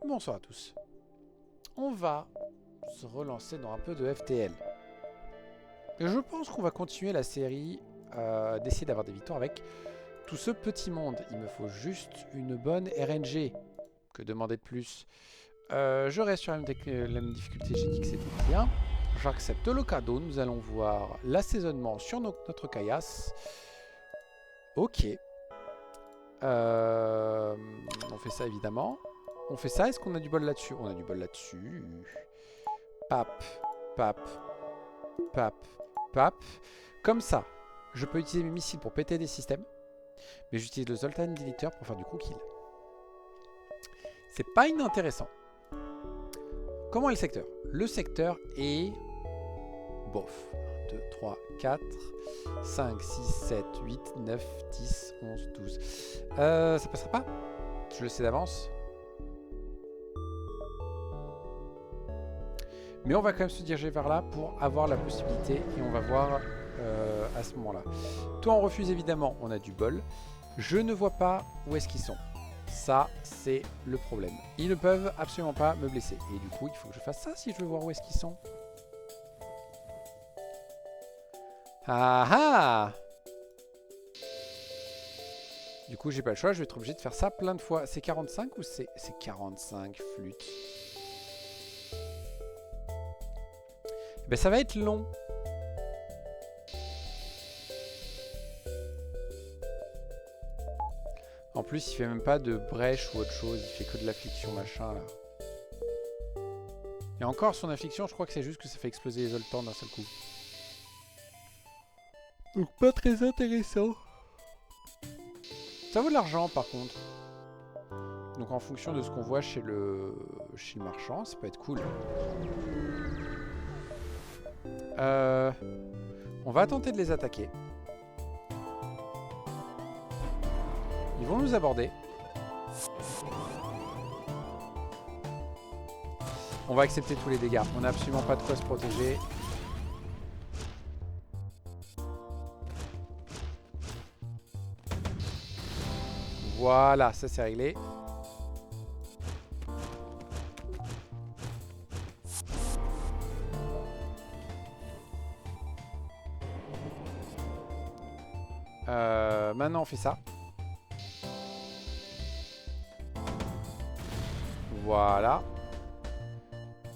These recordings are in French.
Bonsoir à tous. On va se relancer dans un peu de FTL. Et je pense qu'on va continuer la série d'essayer d'avoir des victoires avec tout ce petit monde. Il me faut juste une bonne RNG. Que demander de plus? Je reste sur la même difficulté, j'ai dit que c'était bien. J'accepte le cadeau. Nous allons voir l'assaisonnement sur notre caillasse. Ok. On fait ça évidemment. On fait ça, est-ce qu'on a du bol là-dessus? On a du bol là-dessus. Pap, pap, pap, pap. Comme ça, je peux utiliser mes missiles pour péter des systèmes. Mais j'utilise le Zoltan Deleter pour faire du crew kill. C'est pas inintéressant. Comment est le secteur? Le secteur est... bof. 1, 2, 3, 4, 5, 6, 7, 8, 9, 10, 11, 12. Ça passera pas? Je le sais d'avance. Mais on va quand même se diriger vers là pour avoir la possibilité. Et on va voir à ce moment-là. Toi, on refuse évidemment. On a du bol. Je ne vois pas où est-ce qu'ils sont. Ça, c'est le problème. Ils ne peuvent absolument pas me blesser. Et du coup, il faut que je fasse ça si je veux voir où est-ce qu'ils sont. Ah ah! Du coup, j'ai pas le choix. Je vais être obligé de faire ça plein de fois. C'est 45 ou c'est 45 flûtes? Ben, ça va être long. En plus, il fait même pas de brèche ou autre chose. Il fait que de l'affliction, machin, là. Et encore, son affliction, je crois que c'est juste que ça fait exploser les Zoltans d'un seul coup. Donc, pas très intéressant. Ça vaut de l'argent, par contre. Donc, en fonction de ce qu'on voit chez le marchand, ça peut être cool. On va tenter de les attaquer. Ils vont nous aborder. On va accepter tous les dégâts. On n'a absolument pas de quoi se protéger. Voilà, ça c'est réglé. Maintenant on fait ça. Voilà.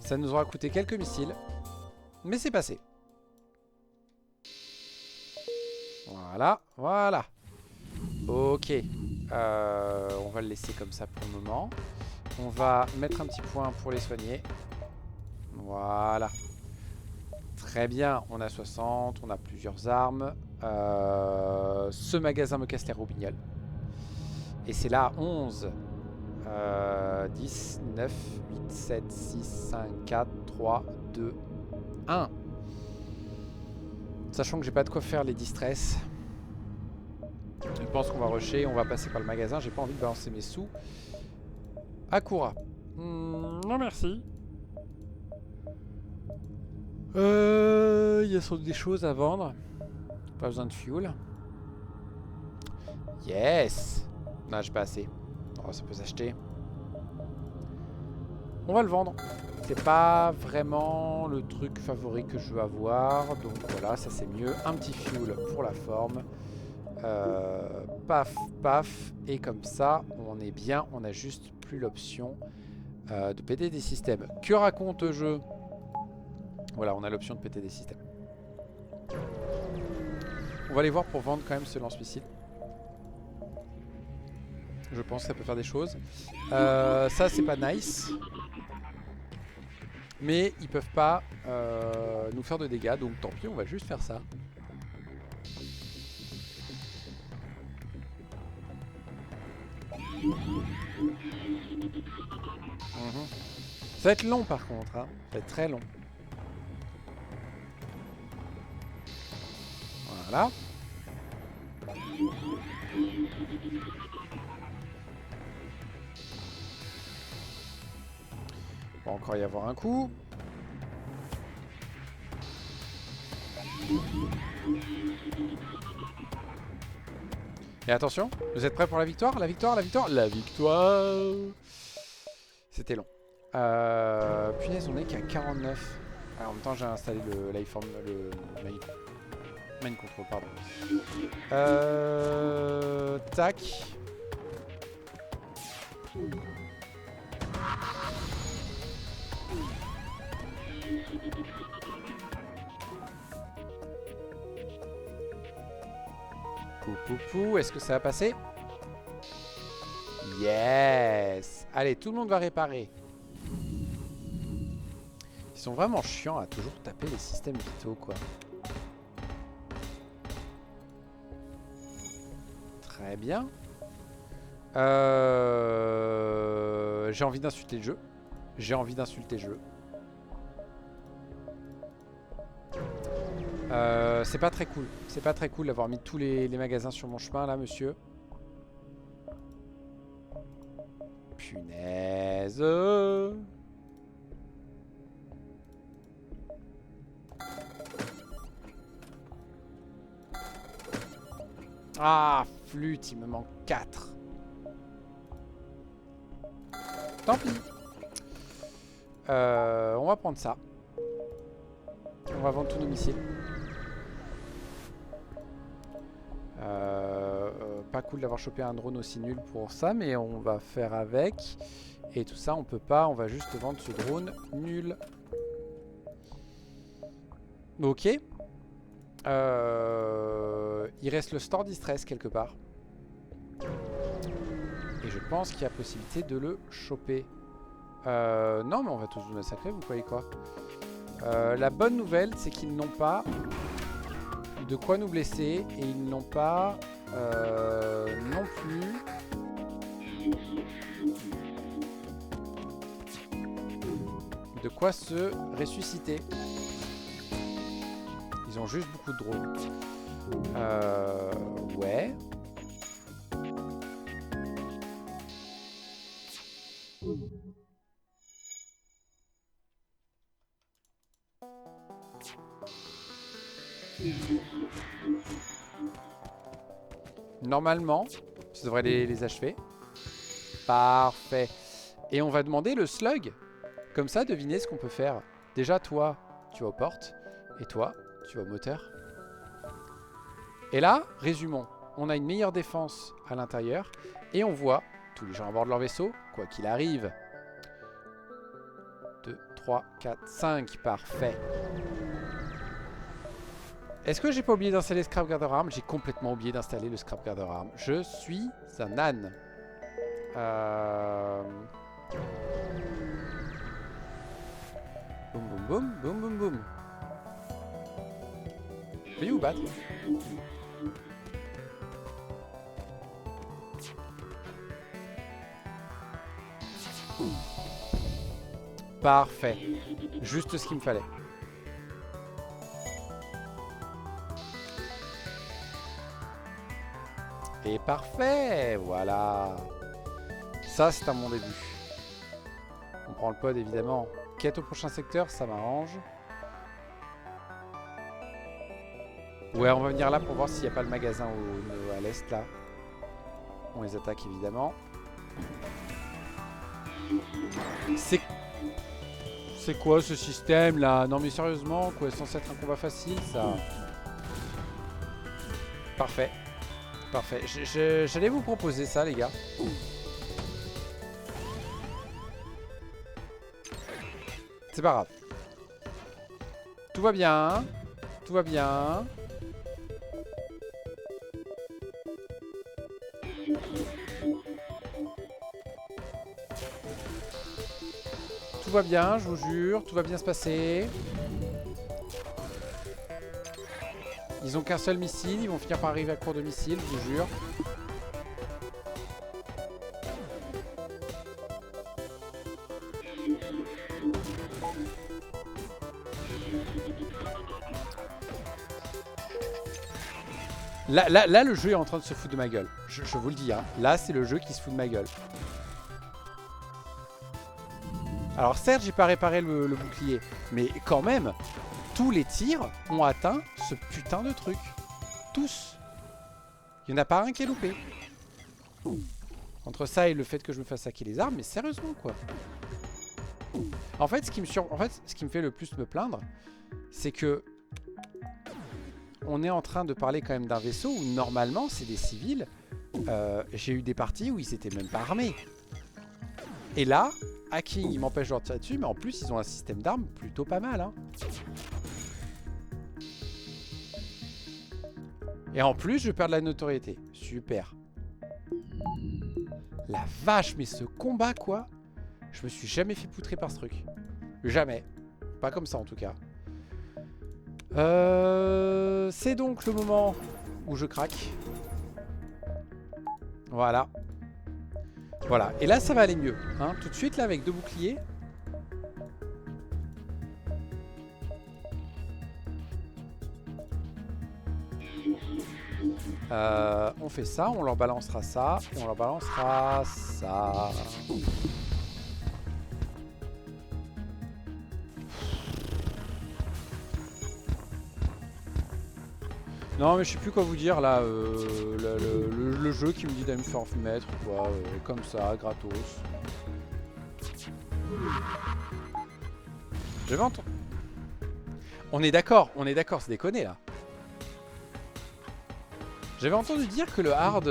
Ça nous aura coûté quelques missiles. Mais c'est passé. Voilà, voilà. Ok. On va le laisser comme ça pour le moment. On va mettre un petit point pour les soigner. Voilà. Très bien. On a 60. On a plusieurs armes. Ce magasin me casse les roubignoles. Et c'est là 11. 10, 9, 8, 7, 6, 5, 4, 3, 2, 1. Sachant que j'ai pas de quoi faire les distress. Je pense qu'on va rusher, on va passer par le magasin. J'ai pas envie de balancer mes sous. Akura. Non merci. Il y a sans doute des choses à vendre. Pas besoin de fuel. Yes. Non, j'ai pas assez. Oh, ça peut s'acheter. On va le vendre. C'est pas vraiment le truc favori que je veux avoir. Donc voilà, ça c'est mieux. Un petit fuel pour la forme. Paf, paf. Et comme ça, on est bien. On a juste plus l'option de péter des systèmes. Que raconte le jeu? Voilà, on a l'option de péter des systèmes. On va aller voir pour vendre quand même ce lance-missile. Je pense que ça peut faire des choses. Ça, c'est pas nice. Mais ils peuvent pas nous faire de dégâts. Donc tant pis, on va juste faire ça. Ça va être long par contre. Hein. Ça va être très long. Voilà. On va encore y avoir un coup. Et attention, vous êtes prêts pour la victoire? La victoire, la victoire, la victoire! C'était long. Punaise, on est qu'à 49. Alors, en même temps, j'ai installé le l'iForm, le main control, pardon. Tac. Pou, est-ce que ça va passer? Yes. Allez, tout le monde va réparer. Ils sont vraiment chiants à toujours taper les systèmes vitaux, quoi. Très bien. J'ai envie d'insulter le jeu. J'ai envie d'insulter le jeu. C'est pas très cool. C'est pas très cool d'avoir mis tous les magasins sur mon chemin, là, monsieur. Punaise. Ah, flûte, il me manque 4. Tant pis. On va prendre ça. On va vendre tous nos missiles. Pas cool d'avoir chopé un drone aussi nul pour ça, mais on va faire avec. Et tout ça, on peut pas. On va juste vendre ce drone nul. Ok. Il reste le store distress quelque part. Et je pense qu'il y a possibilité de le choper. Non, mais on va tous vous massacrer, vous croyez quoi? La bonne nouvelle, c'est qu'ils n'ont pas de quoi nous blesser. Et ils n'ont pas non plus de quoi se ressusciter. Ils ont juste beaucoup de drones. Ouais. Normalement, ça devrait les achever. Parfait. Et on va demander le slug. Comme ça, devinez ce qu'on peut faire. Déjà, toi, tu vas aux portes. Et toi, tu vas au moteur. Et là, résumons. On a une meilleure défense à l'intérieur. Et on voit tous les gens à bord de leur vaisseau, quoi qu'il arrive. 2, 3, 4, 5. Parfait. Est-ce que j'ai pas oublié d'installer le Scrap Gather Arm? J'ai complètement oublié d'installer le Scrap Gather Arm. Je suis un âne. Boum boum boum, boum boum boum. Veuillez vous battre. Parfait. Juste ce qu'il me fallait. Et parfait, voilà. Ça, c'est un bon début. On prend le pod, évidemment. Quête au prochain secteur, ça m'arrange. Ouais, on va venir là pour voir s'il n'y a pas le magasin à l'est, là. On les attaque, évidemment. C'est quoi, ce système, là? Non, mais sérieusement, quoi, c'est censé être un combat facile, ça. Parfait. Parfait. J'allais vous proposer ça, les gars. C'est pas grave. Tout va bien. Tout va bien. Tout va bien, je vous jure. Tout va bien se passer. Ils ont qu'un seul missile, ils vont finir par arriver à court de missiles, je vous jure. Là, le jeu est en train de se foutre de ma gueule. Je vous le dis, hein. Là, c'est le jeu qui se fout de ma gueule. Alors certes, j'ai pas réparé le bouclier, mais quand même, tous les tirs ont atteint ce putain de truc. Tous. Il n'y en a pas un qui est loupé. Entre ça et le fait que je me fasse hacker les armes, mais sérieusement quoi. En fait, ce qui me fait le plus me plaindre, c'est que on est en train de parler quand même d'un vaisseau où normalement c'est des civils. J'ai eu des parties où ils s'étaient même pas armés. Et là, hacking, il m'empêche de leur tirer dessus, mais en plus ils ont un système d'armes plutôt pas mal. Hein. Et en plus, je perds de la notoriété. Super. La vache, mais ce combat quoi. Je me suis jamais fait poutrer par ce truc. Jamais. Pas comme ça en tout cas. C'est donc le moment où je craque. Voilà. Voilà. Et là, ça va aller mieux. Hein. Tout de suite, là, avec 2 boucliers. On fait ça. On leur balancera ça. Et on leur balancera ça. Non mais je sais plus quoi vous dire là, le jeu qui me dit d'aller me faire mettre quoi, comme ça, gratos. J'avais entendu. On est d'accord, c'est déconné là. J'avais entendu dire que le hard,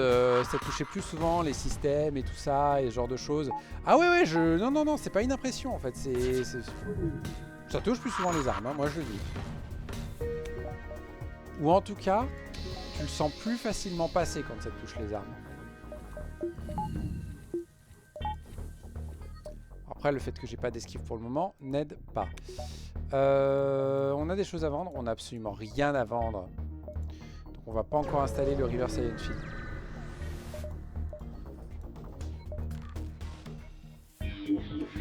ça touchait plus souvent les systèmes et tout ça, et ce genre de choses. Ah ouais, non, c'est pas une impression en fait, ça touche plus souvent les armes, hein, moi je le dis. Ou en tout cas, tu le sens plus facilement passer quand ça touche les armes. Après, le fait que j'ai pas d'esquive pour le moment n'aide pas. On a des choses à vendre. On a absolument rien à vendre. Donc on va pas encore installer le River Silent Field.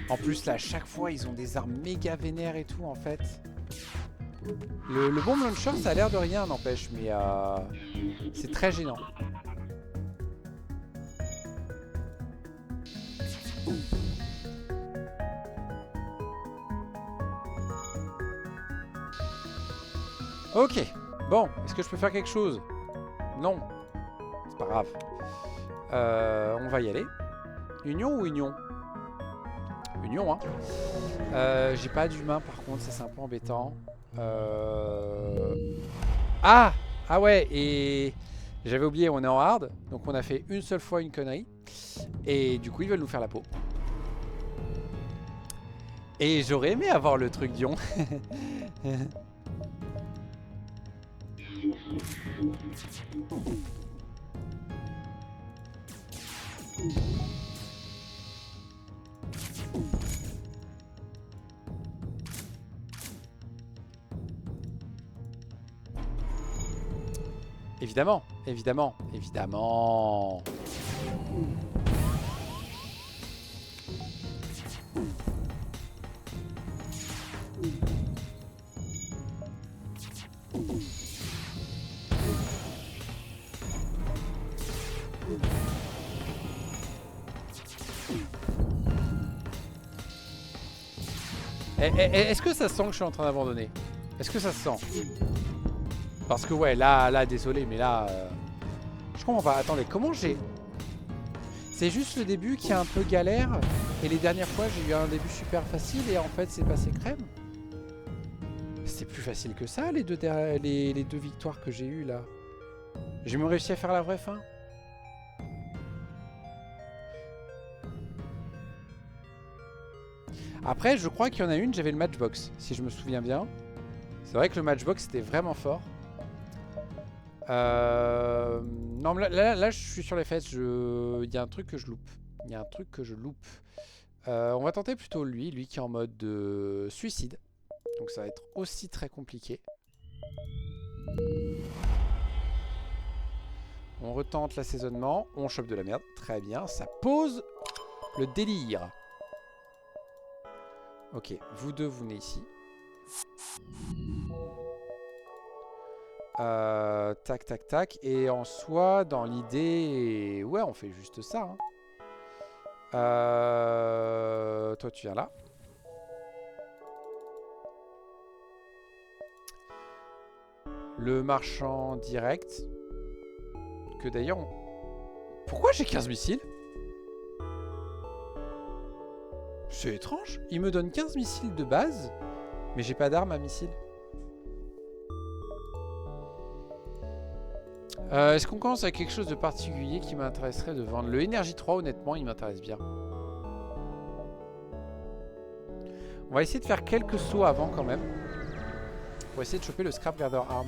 En plus là, à chaque fois, ils ont des armes méga vénères et tout en fait. Le bomb launcher, ça a l'air de rien, n'empêche, mais c'est très gênant. Ok, bon, est-ce que je peux faire quelque chose? Non, c'est pas grave. On va y aller. Union ou union? Union, hein. J'ai pas d'humain par contre, ça c'est un peu embêtant. Ah! Ah ouais, et j'avais oublié, on est en hard, donc on a fait une seule fois une connerie. Et du coup, ils veulent nous faire la peau. Et j'aurais aimé avoir le truc Dion. Évidemment, évidemment, évidemment. Est-ce que ça sent que je suis en train d'abandonner? Est-ce que ça se sent? Parce que ouais, là, désolé, mais là... je comprends pas. Attendez, comment j'ai... C'est juste le début qui est un peu galère. Et les dernières fois, j'ai eu un début super facile et en fait, c'est passé crème. C'est plus facile que ça, les deux victoires que j'ai eues, là. J'ai même réussi à faire la vraie fin. Après, je crois qu'il y en a une, j'avais le matchbox, si je me souviens bien. C'est vrai que le matchbox, était vraiment fort. Non, là, je suis sur les fesses. Il y a un truc que je loupe. Il y a un truc que je loupe. On va tenter plutôt lui qui est en mode de suicide. Donc ça va être aussi très compliqué. On retente l'assaisonnement. On chope de la merde. Très bien. Ça pose le délire. Ok, vous deux, vous venez ici. Tac, tac, tac. Et en soi, dans l'idée... Ouais, on fait juste ça. Hein. Toi, tu viens là. Le marchand direct. Que d'ailleurs... Pourquoi j'ai 15 missiles? C'est étrange. Il me donne 15 missiles de base, mais j'ai pas d'arme à missile. Est-ce qu'on commence avec quelque chose de particulier qui m'intéresserait de vendre? Le Énergie 3, honnêtement, il m'intéresse bien. On va essayer de faire quelques sauts avant quand même. Pour essayer de choper le Scrap Gather Arm.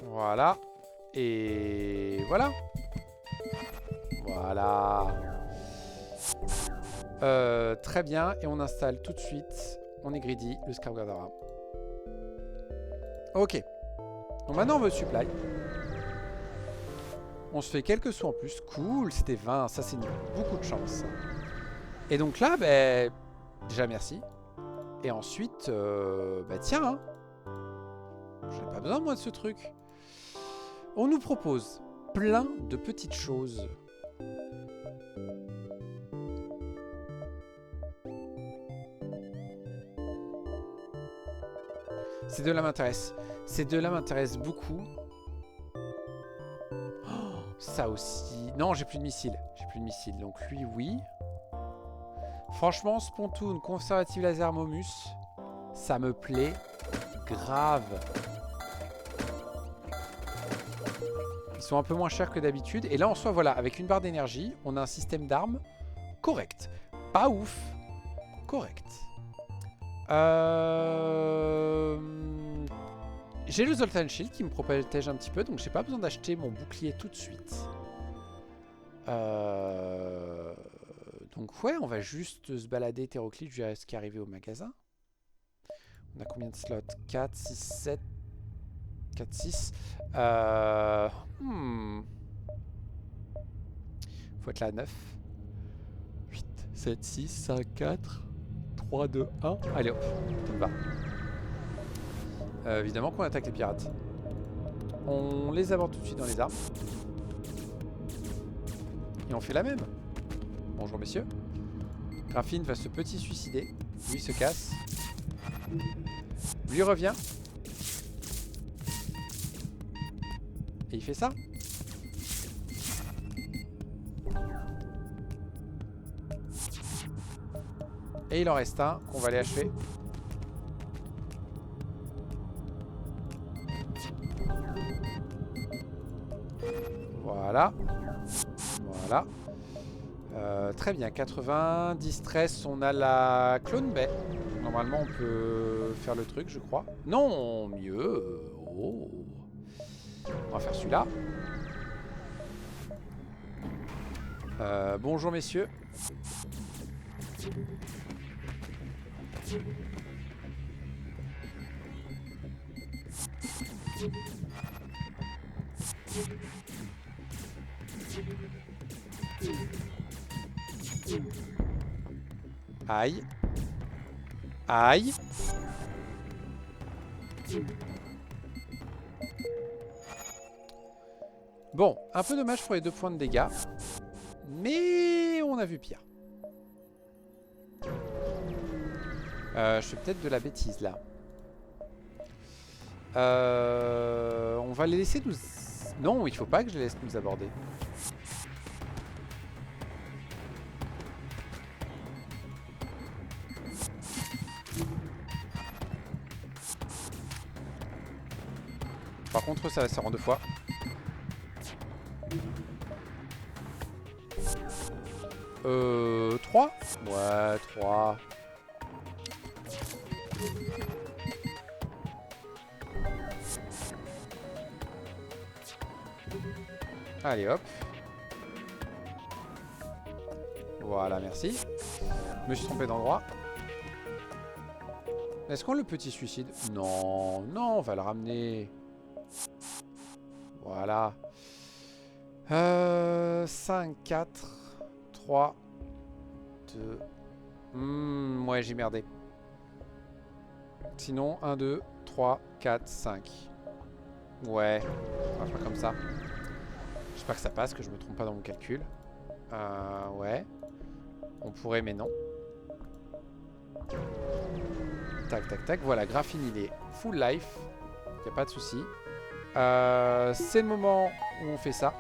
Voilà. Et voilà. Voilà. Très bien. Et on installe tout de suite. On est greedy. Le Scrap Gather Arm. Ok. Donc maintenant on veut supply. On se fait quelques sous en plus. Cool. C'était 20. Ça c'est beaucoup de chance. Et donc là, ben... déjà merci. Et ensuite, bah tiens, hein. J'en ai pas besoin moi de ce truc. On nous propose plein de petites choses. Ces deux-là m'intéressent. Ces deux-là m'intéressent beaucoup. Oh, ça aussi. Non, j'ai plus de missiles. J'ai plus de missiles. Donc lui, oui. Franchement, Spontoon, Conservative Laser Momus, ça me plaît grave. Ils sont un peu moins chers que d'habitude. Et là, en soi, voilà, avec une barre d'énergie, on a un système d'armes correct. Pas ouf. Correct. J'ai le Zoltan Shield qui me protège un petit peu, donc j'ai pas besoin d'acheter mon bouclier tout de suite. Donc ouais, on va juste se balader hétéroclite jusqu'à ce qui est arrivé au magasin. On a combien de slots? 4, 6, 7... 4, 6. Faut être là à 9. 8, 7, 6, 5, 4, 3, 2, 1. Allez hop, on va. Évidemment qu'on attaque les pirates. On les aborde tout de suite dans les armes. Et on fait la même. Bonjour messieurs. Graphine va se petit suicider. Lui se casse. Lui revient. Et il fait ça. Et il en reste un qu'on va aller achever. Voilà. Voilà. Très bien. 80. Distress. On a la Clone Bay. Normalement, on peut faire le truc, je crois. Non, mieux. Oh. On va faire celui-là. Bonjour, messieurs. Aïe. Aïe. Bon, un peu dommage pour les 2 points de dégâts. Mais on a vu pire. Je fais peut-être de la bêtise là. On va les laisser nous... Non, il faut pas que je les laisse nous aborder. Par contre, ça rend 2 fois. Euh... 3 ? Ouais, 3. Allez, hop. Voilà, merci. Je me suis trompé d'endroit. Est-ce qu'on le petit suicide? Non, non, on va le ramener. Voilà. 5, 4, 3, 2... ouais, j'ai merdé. Sinon, 1, 2, 3, 4, 5. Ouais, on va faire comme ça. J'espère que ça passe, que je me trompe pas dans mon calcul. Ouais. On pourrait, mais non. Tac, tac, tac. Voilà, Graphine, il est full life. Y a pas de souci. C'est le moment où on fait ça.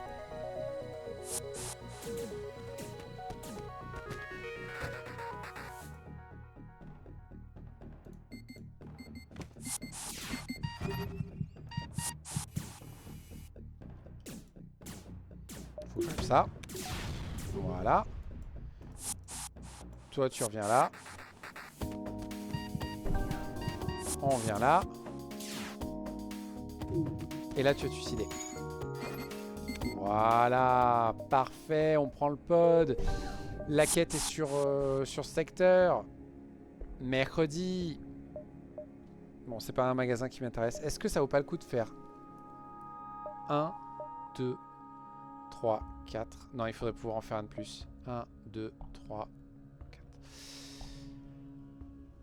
Faut que je fasse ça. Voilà. Toi, tu reviens là. On vient là. Et là, tu vas te suicider. Voilà. Parfait. On prend le pod. La quête est sur ce secteur. Mercredi. Bon, c'est pas un magasin qui m'intéresse. Est-ce que ça vaut pas le coup de faire 1, 2, 3, 4. Non, il faudrait pouvoir en faire un de plus. 1, 2, 3, 4.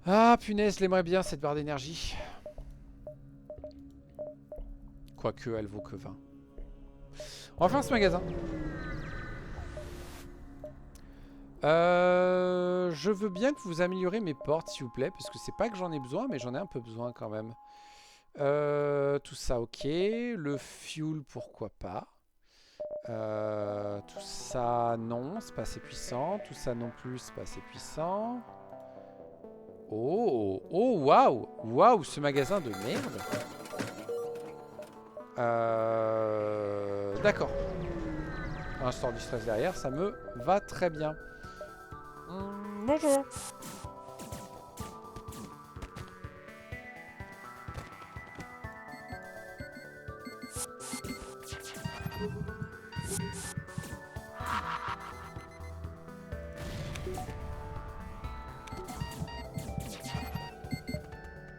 Ah, punaise, je l'aimerais bien, cette barre d'énergie. Quoique, elle vaut que 20. On va faire ce magasin. Je veux bien que vous améliorez mes portes, s'il vous plaît. Parce que c'est pas que j'en ai besoin, mais j'en ai un peu besoin quand même. Tout ça, ok. Le fuel, pourquoi pas. Tout ça, non, c'est pas assez puissant. Tout ça non plus, c'est pas assez puissant. Oh, oh, waouh, waouh, ce magasin de merde. D'accord. Un store du stress derrière, ça me va très bien. Bonjour.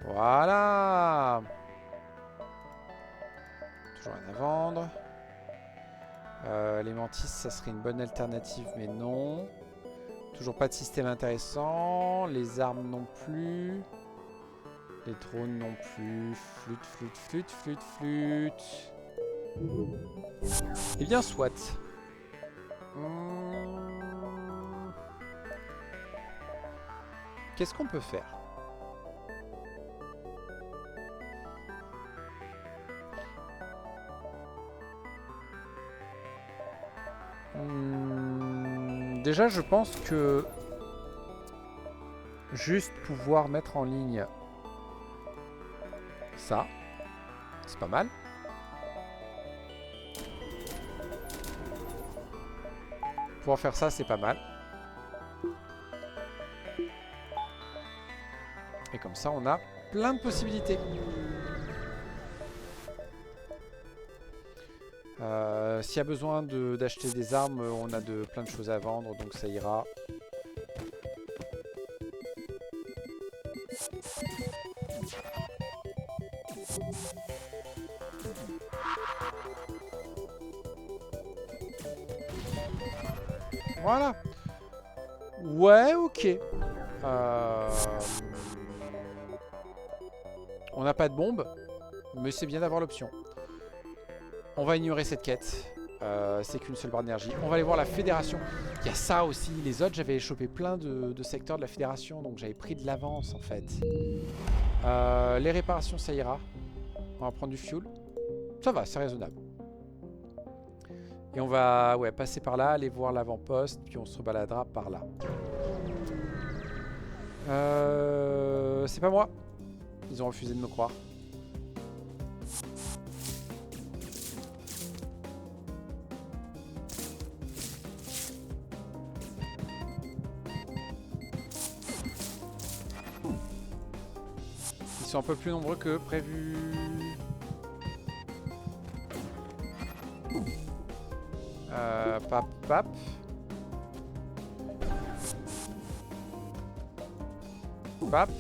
Voilà. Toujours rien à vendre. Les mantis, ça serait une bonne alternative, mais non. Toujours pas de système intéressant. Les armes non plus. Les drones non plus. Flûte, flûte, flûte, flûte, flûte. Eh bien, soit. Qu'est-ce qu'on peut faire ? Déjà, je pense que juste pouvoir mettre en ligne ça, c'est pas mal. Pouvoir faire ça, c'est pas mal. Et comme ça, on a plein de possibilités. S'il y a besoin d'acheter des armes, on a plein de choses à vendre, donc ça ira. Voilà. Ouais, ok. On n'a pas de bombe, mais c'est bien d'avoir l'option. On va ignorer cette quête. C'est qu'une seule barre d'énergie. On va aller voir la fédération. Il y a ça aussi. Les autres, j'avais chopé plein de secteurs de la fédération, donc j'avais pris de l'avance en fait. Les réparations, ça ira. On va prendre du fuel. Ça va, c'est raisonnable. Et on va passer par là, aller voir l'avant-poste, puis on se rebaladera par là. C'est pas moi. Ils ont refusé de me croire. Ils sont un peu plus nombreux que prévu. Pap, pap. Pap.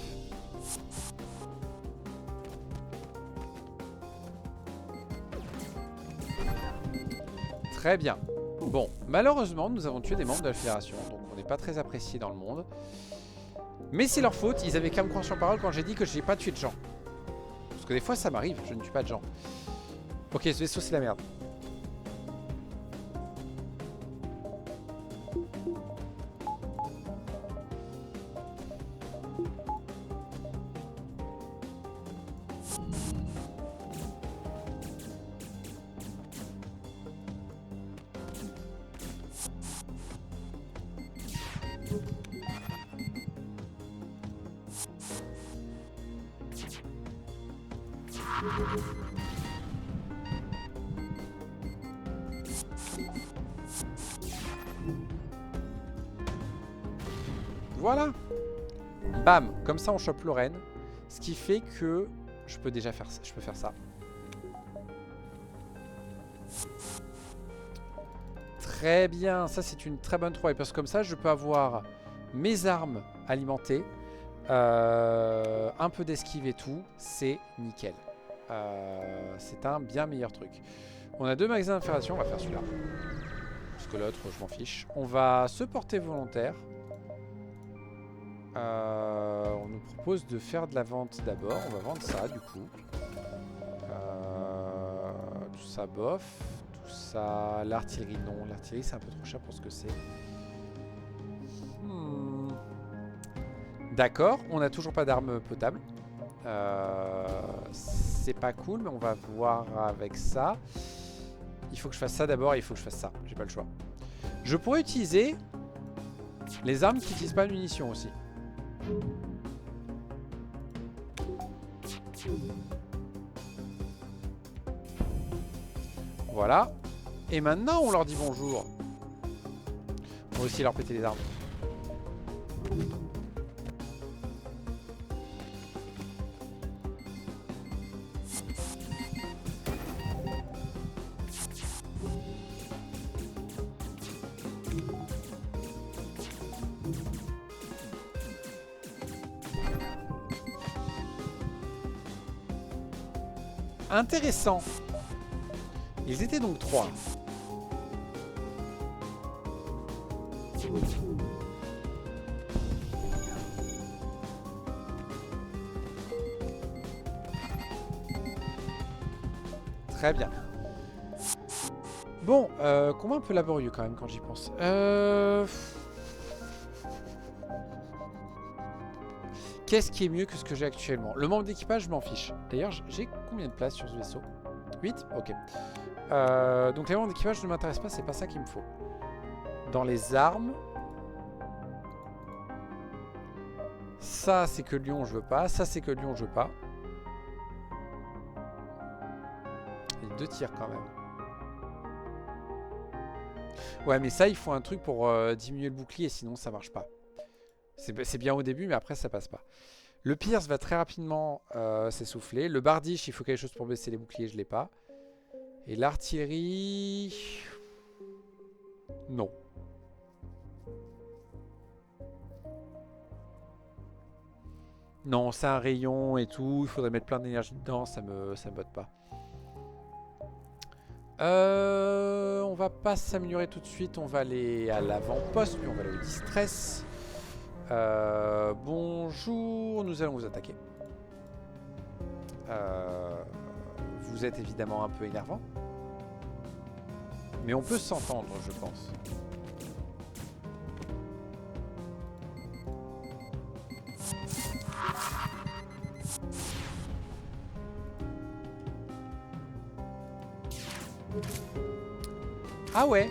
Très bien. Bon, malheureusement, nous avons tué des membres de la fédération, donc on n'est pas très apprécié dans le monde. Mais c'est leur faute, ils avaient qu'à me croire sur parole quand j'ai dit que je n'ai pas tué de gens. Parce que des fois ça m'arrive, je ne tue pas de gens. Ok, ce vaisseau c'est la merde. Voilà. Bam. Comme ça, on chope Lorraine. Ce qui fait que je peux déjà faire ça. Je peux faire ça. Très bien. Ça, c'est une très bonne trouvaille. Parce que comme ça, je peux avoir mes armes alimentées. Un peu d'esquive et tout. C'est nickel. C'est un bien meilleur truc. On a 2 magasins d'infiltration. On va faire celui-là. Parce que l'autre, je m'en fiche. On va se porter volontaire. On nous propose de faire de la vente d'abord. On va vendre ça du coup. Tout ça bof. Tout ça... L'artillerie non. L'artillerie c'est un peu trop cher pour ce que c'est. D'accord. On n'a toujours pas d'armes potables. C'est pas cool mais on va voir avec ça. Il faut que je fasse ça d'abord et il faut que je fasse ça. J'ai pas le choix. Je pourrais utiliser les armes qui n'utilisent pas de munitions aussi. Voilà. Et maintenant, on leur dit bonjour. On va aussi leur péter les armes. Intéressant. Ils étaient donc 3. Très bien. Bon, combat un peu laborieux quand même quand j'y pense. Qu'est-ce qui est mieux que ce que j'ai actuellement? Le membre d'équipage, je m'en fiche. D'ailleurs, j'ai combien de place sur ce vaisseau? 8? Ok. Donc les membres d'équipage ne m'intéressent pas, c'est pas ça qu'il me faut. Dans les armes... Ça, c'est que Lyon, je veux pas. Ça, c'est que Lyon, je veux pas. Il y a 2 tirs quand même. Ouais, mais ça, il faut un truc pour diminuer le bouclier, sinon ça marche pas. C'est bien au début, mais après, ça passe pas. Le Pierce va très rapidement s'essouffler. Le Bardiche, il faut quelque chose pour baisser les boucliers, je l'ai pas. Et l'artillerie... Non. Non, c'est un rayon et tout. Il faudrait mettre plein d'énergie dedans. Ça me botte pas. On va pas s'améliorer tout de suite. On va aller à l'avant-poste. Puis on va aller au distress. Bonjour. Nous allons vous attaquer. Vous êtes évidemment un peu énervant. Mais on peut s'entendre, je pense. Ah ouais.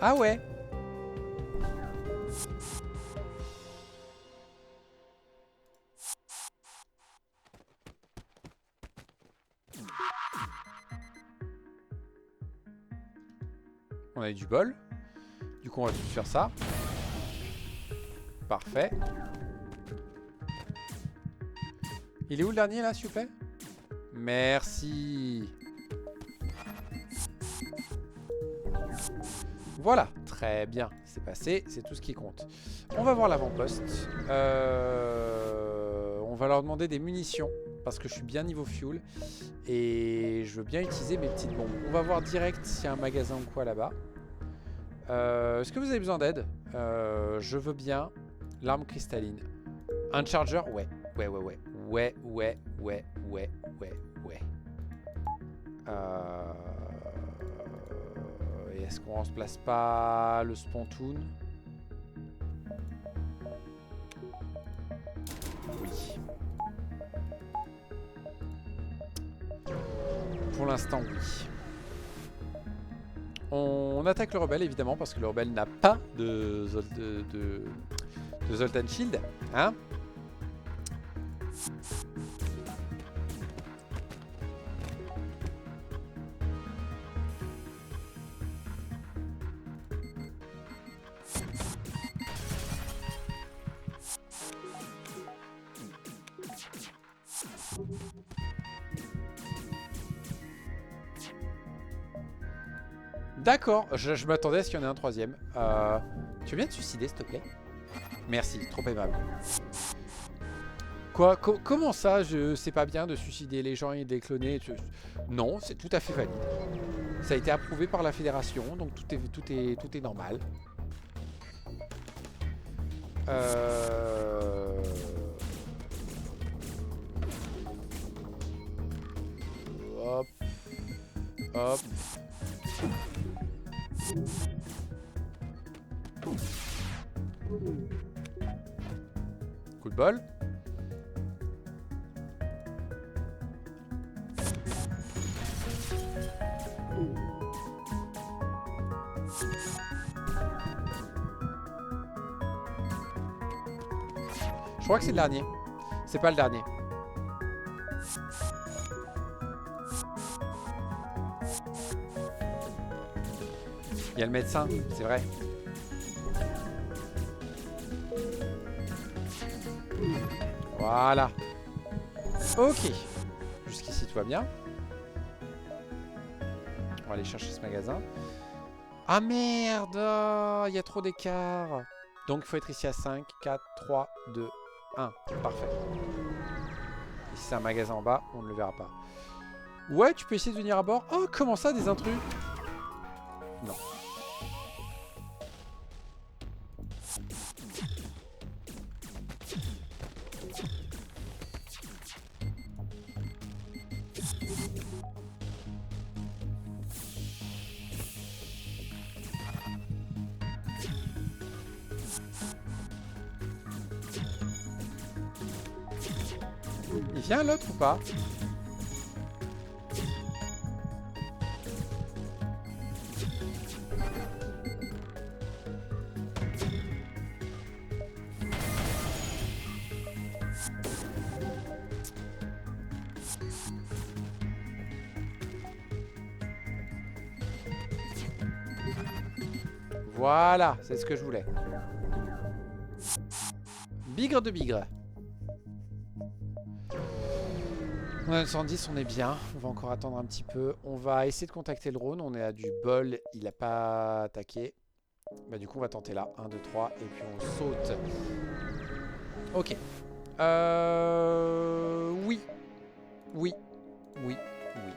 Ah ouais. On a eu du bol. Du coup, on va tout faire ça. Parfait. Il est où le dernier là, s'il vous plaît? Merci. Voilà, très bien. C'est passé, c'est tout ce qui compte. On va voir l'avant-poste. On va leur demander des munitions. Parce que je suis bien niveau fuel. Et je veux bien utiliser mes petites bombes. On va voir direct s'il y a un magasin ou quoi là-bas. Est-ce que vous avez besoin d'aide? Je veux bien. L'arme cristalline. Un charger? Ouais. Ouais. Et est-ce qu'on remplace pas le spontoon? Oui. Pour l'instant, oui. On attaque le rebelle évidemment parce que le rebelle n'a pas de Zoltan Shield. Hein? D'accord, je m'attendais à ce qu'il y en ait un troisième. Tu veux bien te suicider, s'il te plaît? Merci, trop aimable. Quoi? Comment ça, c'est pas bien de suicider les gens et de les cloner? Non, c'est tout à fait valide. Ça a été approuvé par la fédération, donc tout est normal. Hop. Hop. Coup de bol. Je crois que c'est le dernier. C'est pas le dernier. Il y a le médecin, c'est vrai. Voilà. Ok. Jusqu'ici, tout va bien. On va aller chercher ce magasin. Ah merde! Il y a trop d'écart. Donc, il faut être ici à 5, 4, 3, 2, 1. Parfait. Ici, c'est un magasin en bas. On ne le verra pas. Ouais, tu peux essayer de venir à bord. Oh, comment ça, des intrus? Non. Il vient l'autre ou pas? Voilà, c'est ce que je voulais. Bigre de bigre. On a 110, on est bien. On va encore attendre un petit peu. On va essayer de contacter le drone. On est à du bol. Il n'a pas attaqué. Bah du coup, on va tenter là. 1, 2, 3. Et puis on saute. Ok. Oui. Oui. Oui. Oui.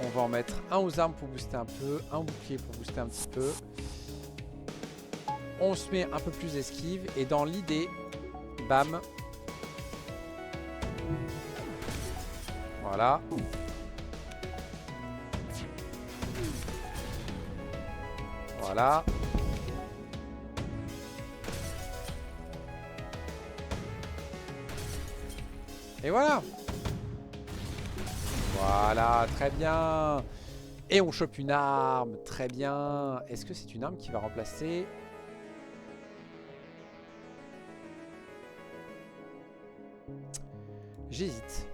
On va en mettre un aux armes pour booster un peu. Un au bouclier pour booster un petit peu. On se met un peu plus d'esquive. Et dans l'idée... Bam. Voilà. Voilà. Et voilà. Voilà, très bien. Et on chope une arme. Très bien. Est-ce que c'est une arme qui va remplacer... J'hésite.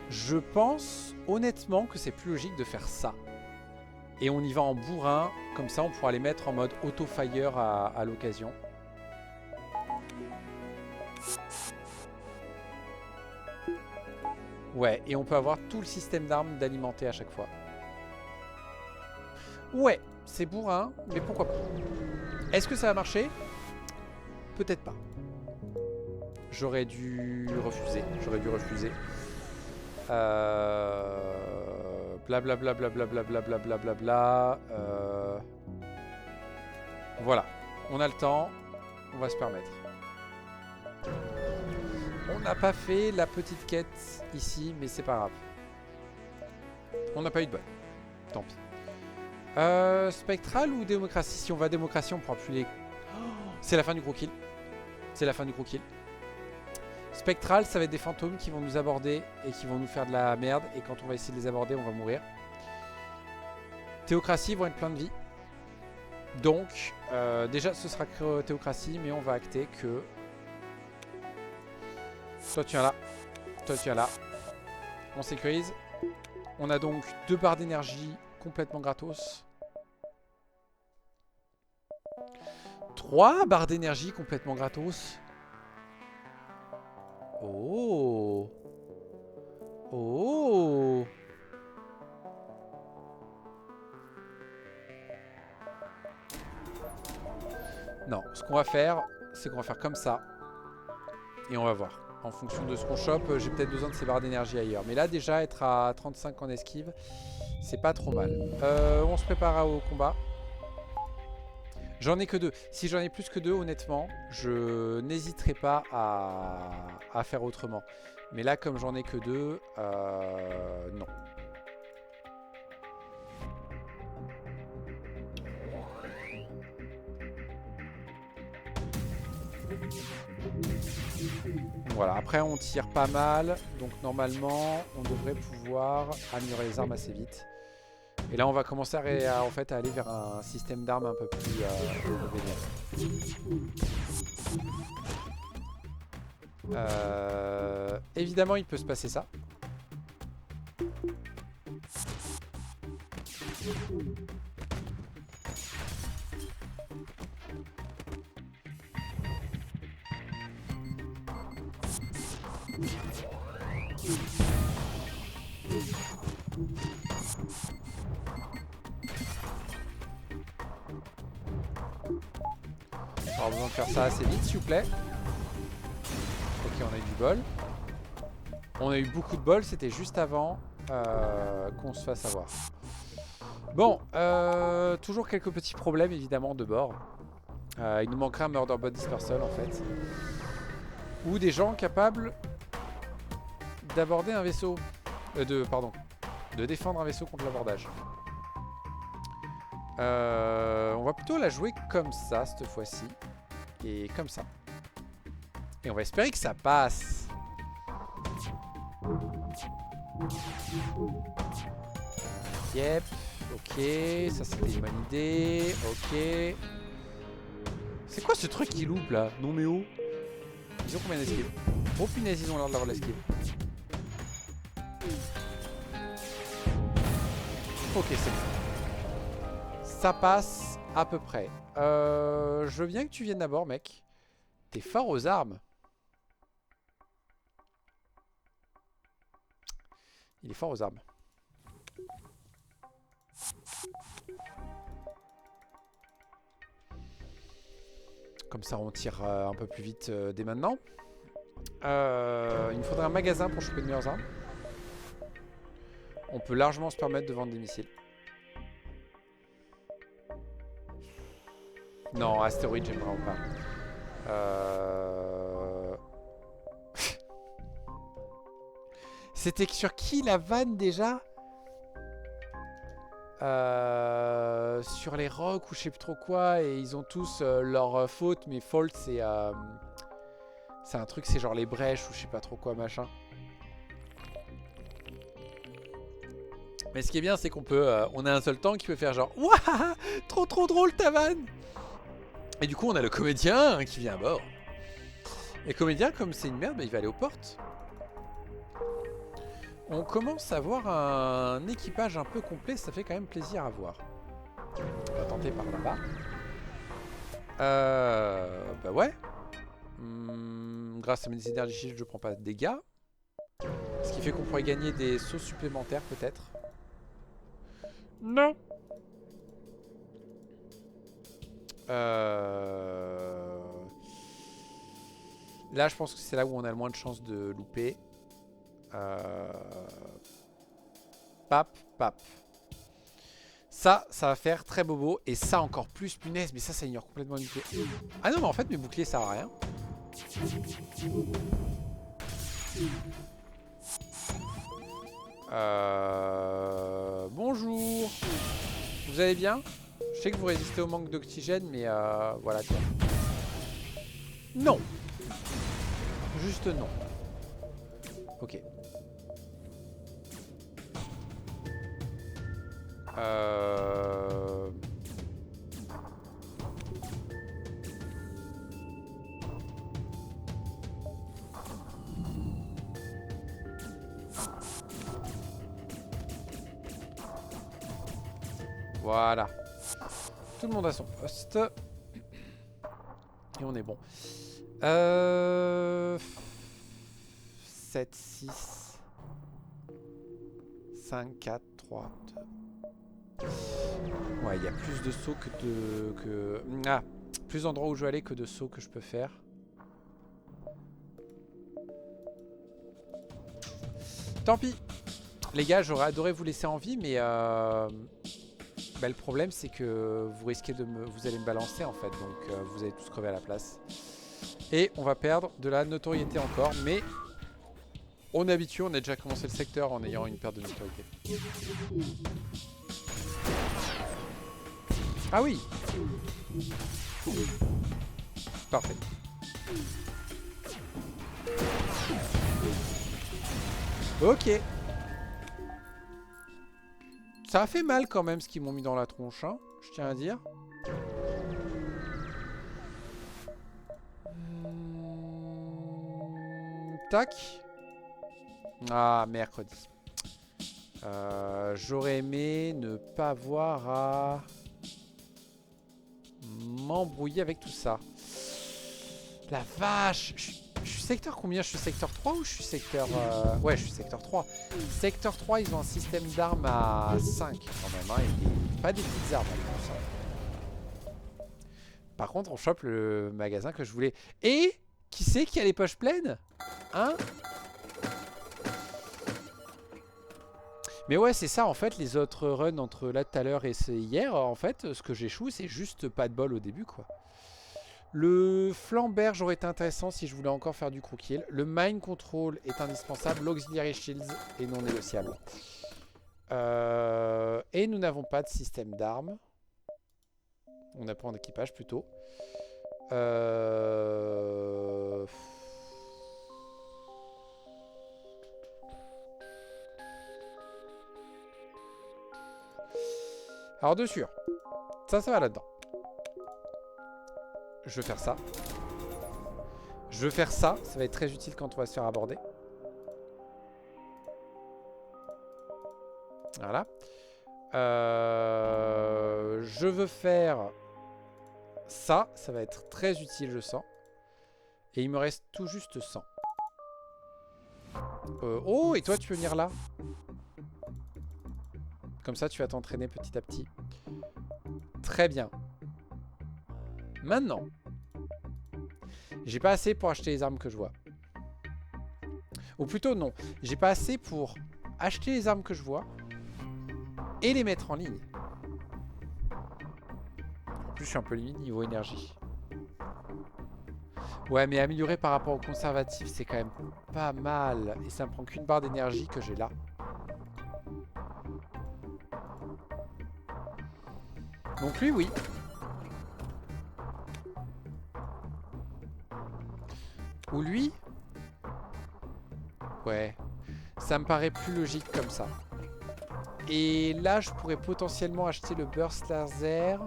Je pense honnêtement que c'est plus logique de faire ça. Et on y va en bourrin. Comme ça, on pourra les mettre en mode auto-fire à l'occasion. Ouais, et on peut avoir tout le système d'armes d'alimenter à chaque fois. Ouais, c'est bourrin, mais pourquoi pas. Est-ce que ça va marcher? Peut-être pas. J'aurais dû refuser. Blablabla. Voilà. On a le temps. On va se permettre. On n'a pas fait la petite quête ici, mais c'est pas grave. On n'a pas eu de bol. Tant pis. Spectral ou démocratie? Si on va démocratie, on prend plus les... Oh, c'est la fin du gros kill. C'est la fin du gros kill. Spectral, ça va être des fantômes qui vont nous aborder et qui vont nous faire de la merde. Et quand on va essayer de les aborder, on va mourir. Théocratie vont être plein de vie. Donc, déjà, ce sera Théocratie, mais on va acter que... Toi, tu viens là. Toi, tu viens là. On sécurise. On a donc 2 barres d'énergie complètement gratos. 3 barres d'énergie complètement gratos. Oh. Oh. Non, ce qu'on va faire, c'est qu'on va faire comme ça. Et on va voir. En fonction de ce qu'on chope, j'ai peut-être besoin de ces barres d'énergie ailleurs. Mais là, déjà, être à 35 en esquive, c'est pas trop mal. On se prépare au combat. J'en ai que 2. Si j'en ai plus que 2, honnêtement, je n'hésiterai pas à faire autrement. Mais là, comme j'en ai que 2, non. Voilà, après on tire pas mal, donc normalement on devrait pouvoir améliorer les armes assez vite. Et là on va commencer en fait, à aller vers un système d'armes un peu plus vénère. Évidemment il peut se passer ça. On va besoin de faire ça assez vite s'il vous plaît. Ok, on a eu du bol. On a eu beaucoup de bol, c'était juste avant qu'on se fasse avoir. Bon, toujours quelques petits problèmes évidemment de bord. Il nous manquerait un Murder Bot Dispersal en fait. Ou des gens capables d'aborder un vaisseau. De défendre un vaisseau contre l'abordage. On va plutôt la jouer comme ça cette fois-ci. Et comme ça. Et on va espérer que ça passe. Yep. Ok. Ça c'était une bonne idée. Ok. C'est quoi ce truc qui loupe là? Non mais oh. Ils ont combien d'esquives? Oh punaise, ils ont l'air d'avoir l'esquive. Ok, c'est bon. Ça passe à peu près. Je veux bien que tu viennes d'abord, mec. T'es fort aux armes. Il est fort aux armes. Comme ça, on tire un peu plus vite dès maintenant. Il me faudrait un magasin pour choper de meilleures armes. On peut largement se permettre de vendre des missiles. Non, astéroïde, j'aime vraiment pas. C'était sur qui la vanne déjà? Sur les rocks ou je sais plus trop quoi. Et ils ont tous leur faute. Mais fault, c'est un truc, c'est genre les brèches ou je sais pas trop quoi, machin. Mais ce qui est bien, c'est qu'on peut... on a un seul tank qui peut faire genre... Waouh, trop drôle ta vanne. Et du coup, on a le comédien qui vient à bord. Et le comédien, comme c'est une merde, bah, il va aller aux portes. On commence à avoir un équipage un peu complet. Ça fait quand même plaisir à voir. On va tenter par là-bas. Bah ouais. Grâce à mes énergies shield, je prends pas de dégâts. Ce qui fait qu'on pourrait gagner des sauts supplémentaires peut-être. Non. Là, je pense que c'est là où on a le moins de chances de louper. Pap. Ça va faire très bobo. Et ça encore plus, punaise. Mais ça ignore complètement le bouclier. Ah non, mais en fait, mes boucliers, ça sert à rien. Bonjour. Vous allez bien? Je sais que vous résistez au manque d'oxygène, mais voilà quoi. Non. Juste non. Ok. Voilà. Tout le monde a son poste. Et on est bon. 7, 6, 5, 4, 3, 2. Ouais, il y a plus de sauts Ah, plus d'endroits où je veux aller que de sauts que je peux faire. Tant pis. Les gars, j'aurais adoré vous laisser en vie, mais bah, le problème c'est que vous risquez de vous allez me balancer en fait, donc vous allez tous crever à la place. Et on va perdre de la notoriété encore, mais on est habitué, on a déjà commencé le secteur en ayant une perte de notoriété. Ah oui. Parfait. Ok. Ça a fait mal quand même ce qu'ils m'ont mis dans la tronche, hein, je tiens à dire. Tac. Ah, mercredi. J'aurais aimé ne pas avoir à m'embrouiller avec tout ça. La vache. Je suis secteur combien? Je suis secteur 3 ou je suis secteur... Ouais, je suis secteur 3. Secteur 3, ils ont un système d'armes à 5 quand même. Hein, et pas des petites armes en plus. Hein. Par contre, on chope le magasin que je voulais. Et qui c'est qui a les poches pleines? Hein? Mais ouais, c'est ça en fait, les autres runs entre là tout à l'heure et hier, en fait, ce que j'échoue, c'est juste pas de bol au début, quoi. Le flamberge aurait été intéressant si je voulais encore faire du crew kill. Le mine control est indispensable. L'auxiliary shields est non négociable. Et nous n'avons pas de système d'armes. On n'a pas en équipage plutôt. Alors de sûr. Ça va là-dedans. Je vais faire ça. Je vais faire ça. Ça va être très utile quand on va se faire aborder. Voilà. Je veux faire ça. Ça va être très utile, je sens. Et il me reste tout juste 100. Oh, et toi, tu veux venir là? Comme ça, tu vas t'entraîner petit à petit. Très bien. Maintenant, j'ai pas assez pour acheter les armes que je vois. Ou plutôt, non. J'ai pas assez pour acheter les armes que je vois et les mettre en ligne. En plus, je suis un peu limite niveau énergie. Ouais, mais améliorer par rapport au conservatif, c'est quand même pas mal. Et ça me prend qu'une barre d'énergie que j'ai là. Donc lui, oui. Ou lui. Ouais. Ça me paraît plus logique comme ça. Et là, je pourrais potentiellement acheter le burst laser.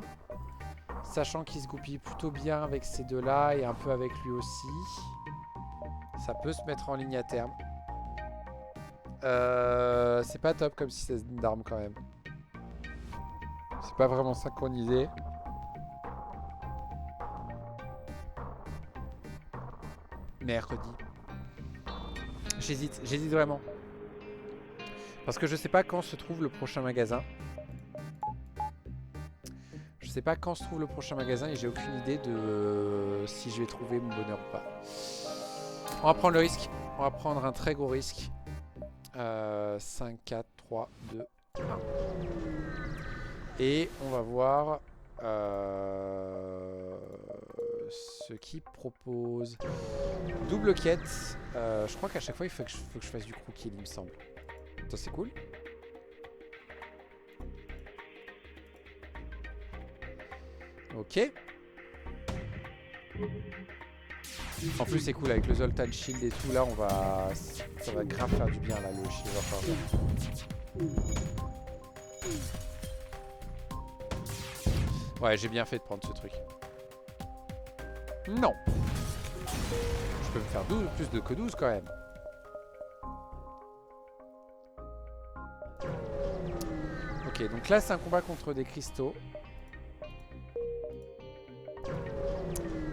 Sachant qu'il se goupille plutôt bien avec ces deux-là et un peu avec lui aussi. Ça peut se mettre en ligne à terme. C'est pas top comme système d'armes quand même. C'est pas vraiment synchronisé. Mercredi. J'hésite vraiment. Parce que je sais pas quand se trouve le prochain magasin. Je sais pas quand se trouve le prochain magasin et j'ai aucune idée de si je vais trouver mon bonheur ou pas. On va prendre le risque. On va prendre un très gros risque. 5, 4, 3, 2, 1. Et on va voir ce qui propose. Double quête. Je crois qu'à chaque fois, il faut que je fasse du crew kill, il me semble. Ça, c'est cool. Ok. En plus c'est cool avec le Zoltan Shield et tout là on va... Ça va grave faire du bien là le Shield Warforger. Ouais j'ai bien fait de prendre ce truc. Non. Je peux me faire 12, plus de que 12 quand même. Ok donc là c'est un combat contre des cristaux.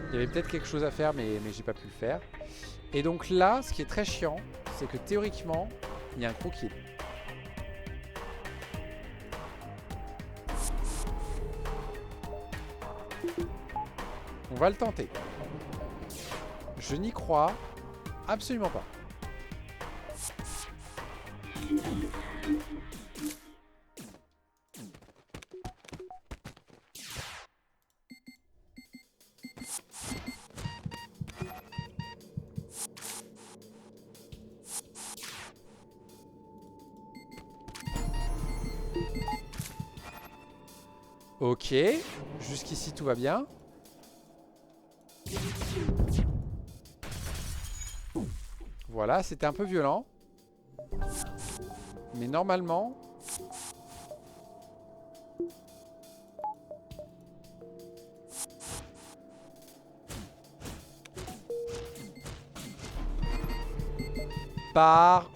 Il y avait peut-être quelque chose à faire, mais j'ai pas pu le faire. Et donc là, ce qui est très chiant, c'est que théoriquement, il y a un croquis. On va le tenter. Je n'y crois absolument pas. Ok, jusqu'ici tout va bien. Voilà, c'était un peu violent. Mais normalement... Parfait.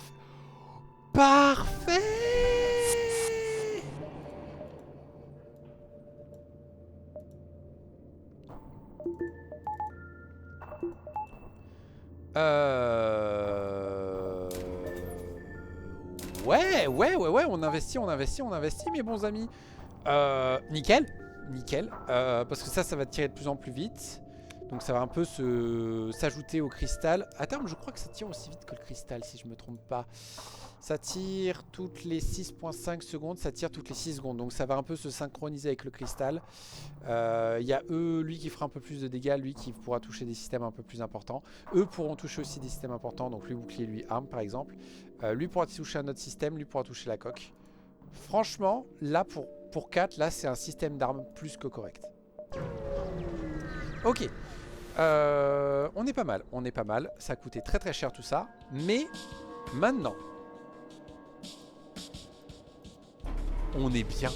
Ouais, on investit, mes bons amis. Nickel. Parce que ça va tirer de plus en plus vite. Donc ça va un peu s'ajouter au cristal. À terme, je crois que ça tire aussi vite que le cristal, si je me trompe pas. Ça tire toutes les 6,5 secondes, ça tire toutes les 6 secondes. Donc ça va un peu se synchroniser avec le cristal. Il y a lui qui fera un peu plus de dégâts, lui qui pourra toucher des systèmes un peu plus importants. Eux pourront toucher aussi des systèmes importants, donc lui bouclier, lui arme par exemple. Lui pourra toucher un autre système, lui pourra toucher la coque. Franchement, là pour 4, là c'est un système d'armes plus que correct. Ok. On est pas mal. Ça a coûté très cher tout ça. Mais maintenant, on est bien.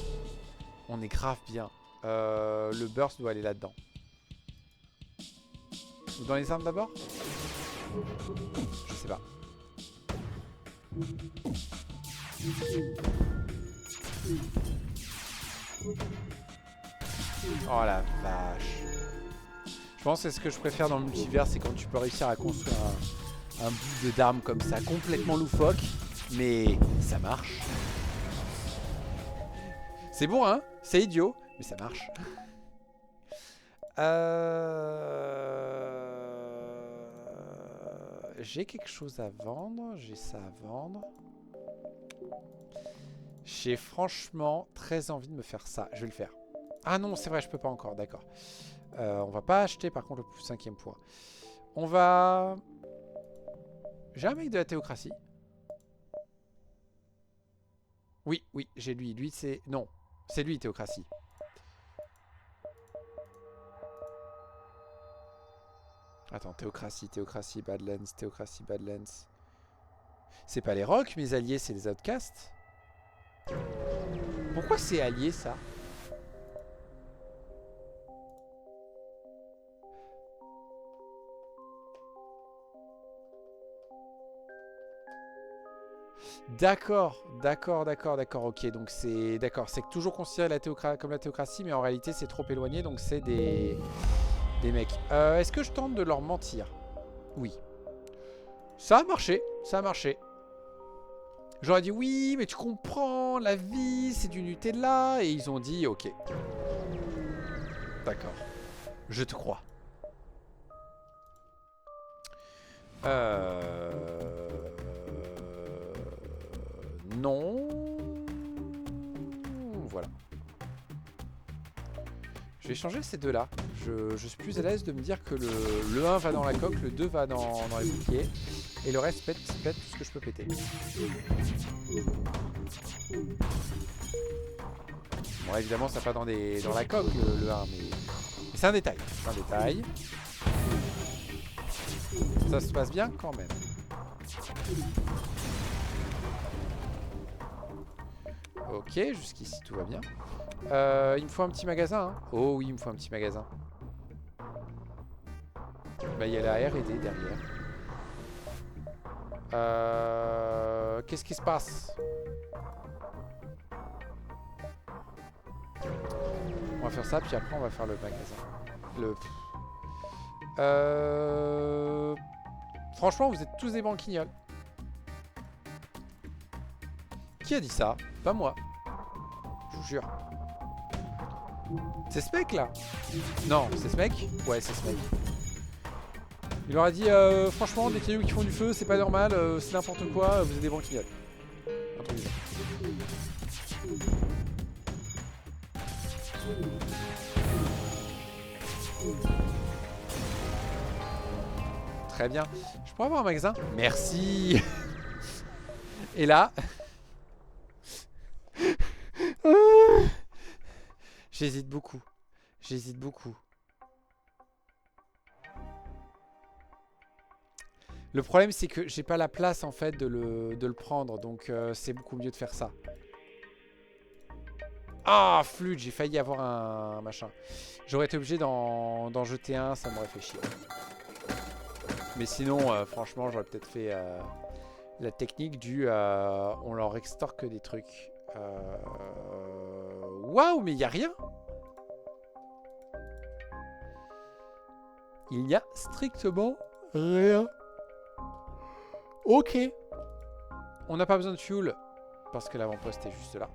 On est grave bien. Le burst doit aller là-dedans. Ou dans les armes d'abord? Je sais pas. Oh la vache. Je pense que ce que je préfère dans le multivers, c'est quand tu peux réussir à construire un bout d'armes comme ça, complètement loufoque, mais ça marche. C'est bon, hein? C'est idiot, mais ça marche. J'ai quelque chose à vendre. J'ai ça à vendre. J'ai franchement très envie de me faire ça. Je vais le faire. Ah non, c'est vrai, je peux pas encore, d'accord. On va pas acheter par contre le 5e point. On va... J'ai un mec de la théocratie. Oui, j'ai lui. Lui, c'est... Non, c'est lui, théocratie. Attends, théocratie, Badlands. C'est pas les Rocs, mes alliés, c'est les Outcasts. Pourquoi c'est allié, ça? D'accord, ok, donc c'est c'est toujours considéré comme la théocratie, mais en réalité c'est trop éloigné, donc c'est des mecs. Est-ce que je tente de leur mentir? Oui. Ça a marché. J'aurais dit oui, mais tu comprends, la vie c'est du Nutella, et ils ont dit ok. D'accord, je te crois. Non. Voilà. Je vais changer ces deux-là. Je suis plus à l'aise de me dire que le 1 va dans la coque, le 2 va dans les boucliers. Et le reste pète tout ce que je peux péter. Bon, évidemment, ça va pas dans la coque, le 1, mais c'est un détail. Ça se passe bien quand même. Ok, jusqu'ici tout va bien. Il me faut un petit magasin. Hein. Oh oui, il me faut un petit magasin. Bah, il y a la R&D derrière. Qu'est-ce qui se passe? On va faire ça, puis après on va faire le magasin. Franchement, vous êtes tous des banquignols. Qui a dit ça? Pas moi. Je vous jure. C'est ce mec là? Non, c'est ce mec? Ouais, c'est ce mec. Il leur a dit franchement, des cailloux qui font du feu, c'est pas normal, c'est n'importe quoi, vous êtes des banquignols. Très bien. Je pourrais avoir un magasin? Merci. Et là... J'hésite beaucoup. J'hésite beaucoup. Le problème, c'est que j'ai pas la place, en fait, de le prendre. Donc, c'est beaucoup mieux de faire ça. Ah, flûte, j'ai failli avoir un machin. J'aurais été obligé d'en jeter un, ça m'aurait fait chier. Mais sinon, franchement, j'aurais peut-être fait la technique du... on leur extorque des trucs. Waouh, mais il n'y a rien. Il n'y a strictement rien. Ok. On n'a pas besoin de fuel parce que l'avant-poste est juste là.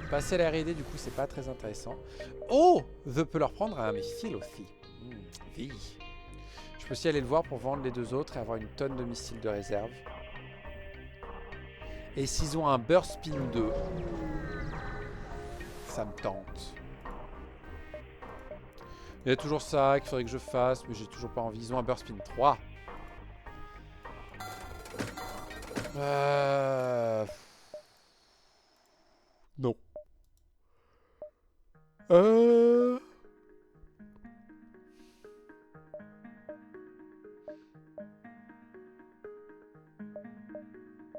Passer à la R&D, du coup, c'est pas très intéressant. Oh, je peux leur prendre un missile aussi. Oui. Je peux aussi aller le voir pour vendre les deux autres et avoir une tonne de missiles de réserve. Et s'ils ont un Burst Spin 2, ça me tente. Il y a toujours ça qu'il faudrait que je fasse, mais j'ai toujours pas envie. Ils ont un Burst Spin 3. Non.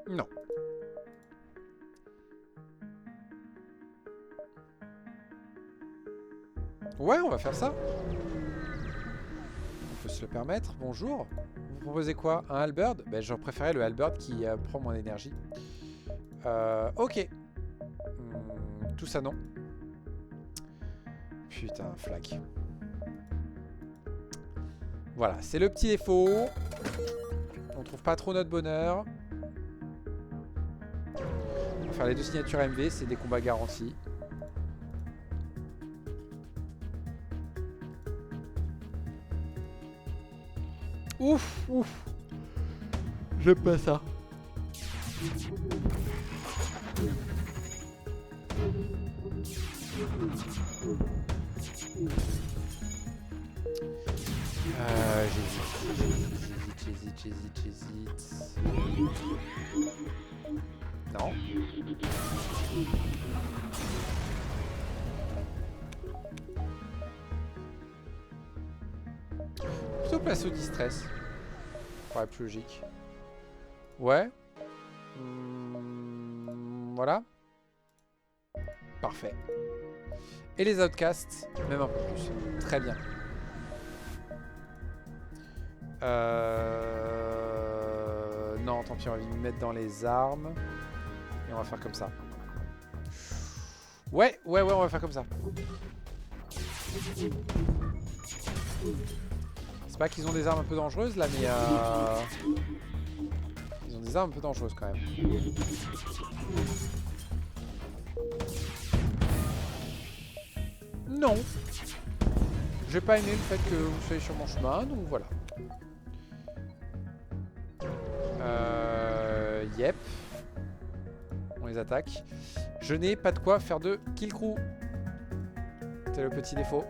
Non. Ouais, on va faire ça. On peut se le permettre. Bonjour. Vous proposez quoi? Un halberd? Ben, j'aurais préféré le halberd qui prend mon énergie. Ok. Tout ça, non. Putain, flac. Voilà, c'est le petit défaut. On trouve pas trop notre bonheur. On va faire les deux signatures MV, c'est des combats garantis. Ouf, ouf. J'aime pas ça. J'hésite. Non. Plutôt place au distress. Ouais, plus logique. Ouais. Voilà. Parfait. Et les outcasts, même un peu plus. Très bien. Non, tant pis, on va me mettre dans les armes. Et on va faire comme ça. Ouais, on va faire comme ça. C'est pas qu'ils ont des armes un peu dangereuses là, mais ils ont des armes un peu dangereuses quand même. Non. J'ai pas aimé le fait que vous soyez sur mon chemin, donc voilà. Yep. On les attaque. Je n'ai pas de quoi faire de kill crew. C'est le petit défaut.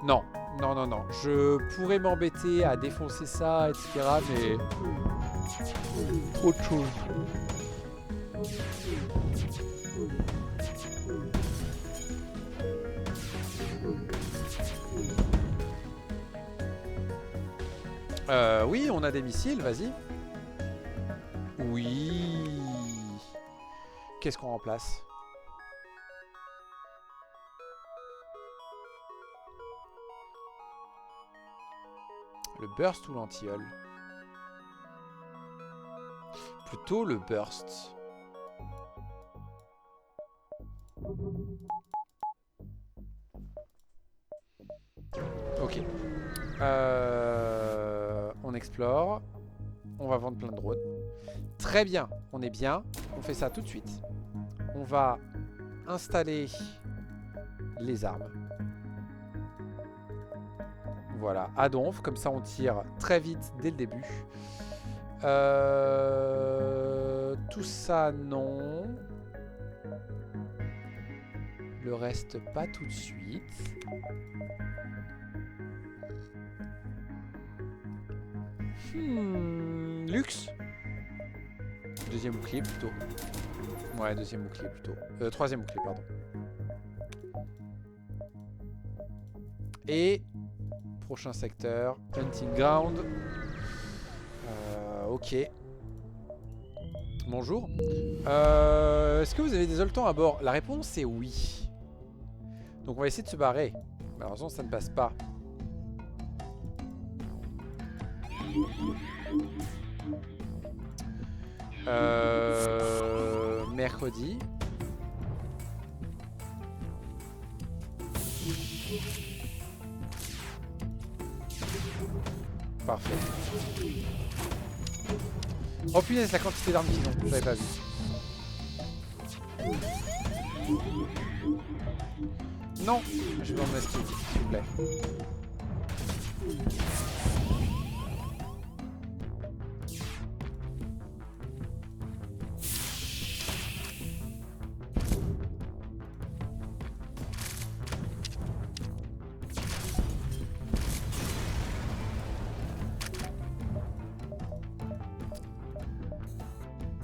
Non. Je pourrais m'embêter à défoncer ça, etc. Mais... autre chose. Oui, on a des missiles, vas-y. Oui. Qu'est-ce qu'on remplace? Le burst ou l'anti-hull? Plutôt le burst. Ok. On explore. On va vendre plein de drones. Très bien, on est bien. On fait ça tout de suite. On va installer les armes. Voilà, à donf. Comme ça, on tire très vite dès le début. Tout ça, non. Le reste, pas tout de suite. Luxe. Deuxième bouclier plutôt. Ouais, deuxième bouclier plutôt. Troisième bouclier, pardon. Et prochain secteur, Hunting Ground. Ok. Bonjour. Est-ce que vous avez des oltans à bord? La réponse est oui. Donc on va essayer de se barrer. Malheureusement, ça ne passe pas. Mercredi. Parfait. Oh punaise, la quantité d'armes qu'ils ont, j'avais pas vu. Non, je vais en esquive, s'il vous plaît.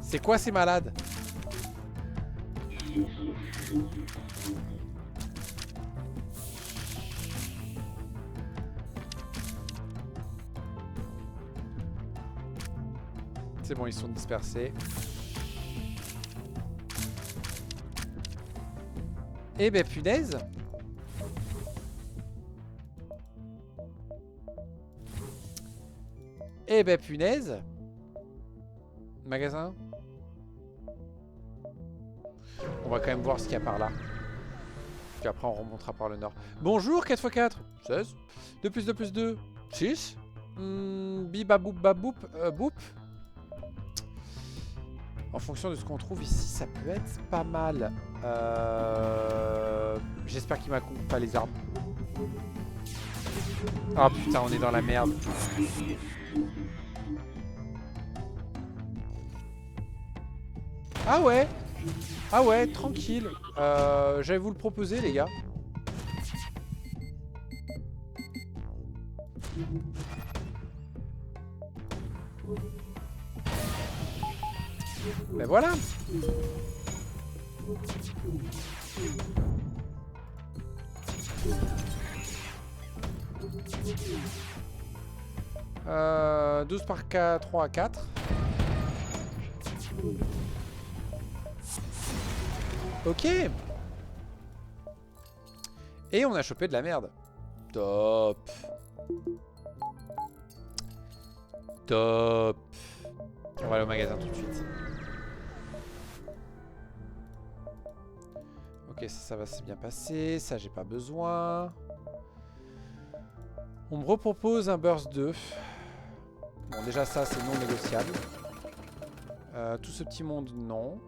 C'est quoi ces malades? C'est bon, ils sont dispersés. Eh ben punaise. Eh ben punaise. Magasin. On va quand même voir ce qu'il y a par là. Puis après on remontera par le nord. Bonjour 4x4. 16. 2 plus 2 plus 2. 6. Bibaboup baboup. Boop. En fonction de ce qu'on trouve ici, ça peut être pas mal. J'espère qu'il m'a pas les armes. Oh putain, on est dans la merde. Ah ouais. Ah ouais, tranquille. J'allais vous le proposer, les gars. Ben voilà. Euh, 12 par 4, 3 à 4. Ok. Et on a chopé de la merde. Top. Top. On va aller au magasin tout de suite. Ok, ça va se bien passer. Ça, j'ai pas besoin. On me repropose un burst 2. Bon, déjà ça, c'est non négociable. Tout ce petit monde, non.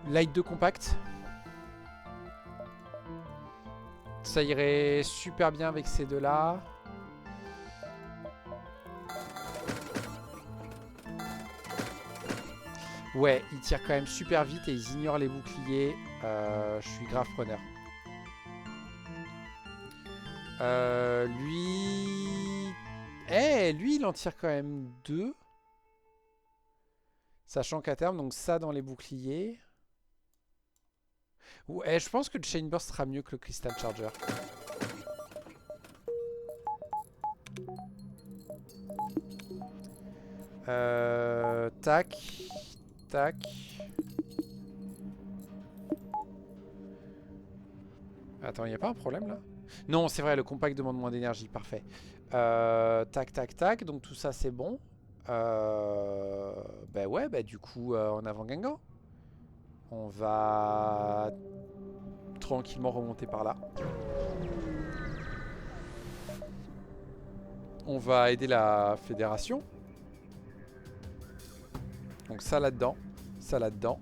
Light 2 compact. Ça irait super bien avec ces deux-là. Ouais, ils tirent quand même super vite et ils ignorent les boucliers. Je suis grave preneur. Lui... lui, il en tire quand même 2. Sachant qu'à terme, donc ça dans les boucliers. Ouais, je pense que le Chain Burst sera mieux que le Crystal Charger. Tac. Tac. Attends, il n'y a pas un problème là? Non, c'est vrai, le compact demande moins d'énergie. Parfait. Tac, tac, tac. Donc tout ça, c'est bon. Bah ouais, bah du coup, en avant Guingamp. On va tranquillement remonter par là. On va aider la fédération. Donc ça là-dedans. Ça là-dedans.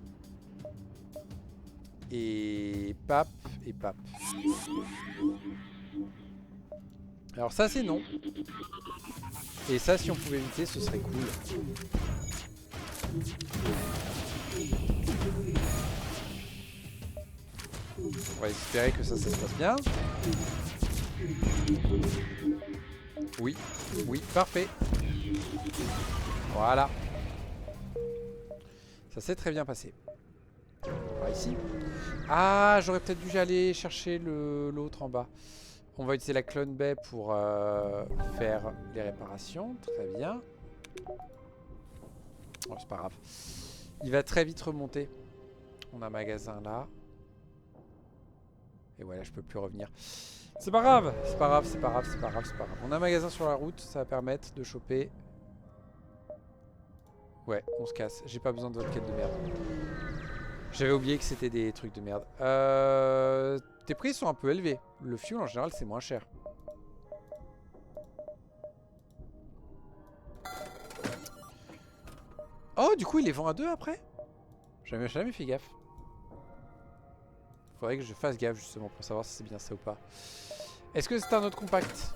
Et pap. Et pap. Alors ça c'est non. Et ça si on pouvait éviter ce serait cool. On va espérer que ça se passe bien. Oui, oui, parfait. Voilà. Ça s'est très bien passé. On va ici. Ah, j'aurais peut-être dû aller chercher l'autre en bas. On va utiliser la Clone Bay pour faire les réparations. Très bien. Oh, c'est pas grave. Il va très vite remonter. On a un magasin là. Et voilà, je peux plus revenir. C'est pas grave, c'est pas grave, c'est pas grave, c'est pas grave, c'est pas grave. On a un magasin sur la route, ça va permettre de choper. Ouais, on se casse. J'ai pas besoin de votre quête de merde. J'avais oublié que c'était des trucs de merde. Tes prix sont un peu élevés. Le fuel en général c'est moins cher. Oh, du coup il les vend à 2 après? J'avais jamais fait gaffe. Faudrait que je fasse gaffe justement pour savoir si c'est bien ça ou pas. Est-ce que c'est un autre compact?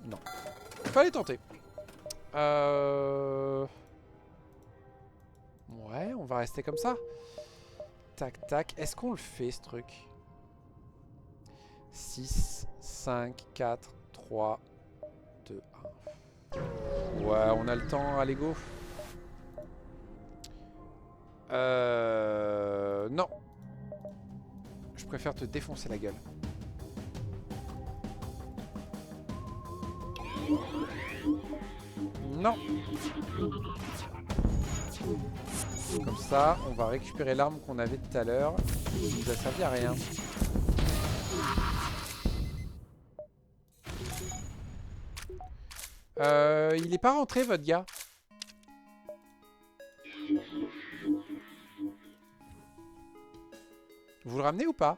Non. Fallait tenter. Ouais, on va rester comme ça. Tac, tac. Est-ce qu'on le fait ce truc? 6, 5, 4, 3, 2, 1. Ouais, on a le temps, allez go. Non. Je préfère te défoncer la gueule. Non. Comme ça, on va récupérer l'arme qu'on avait tout à l'heure. Qui nous a servi à rien. Il est pas rentré votre gars. Vous le ramenez ou pas?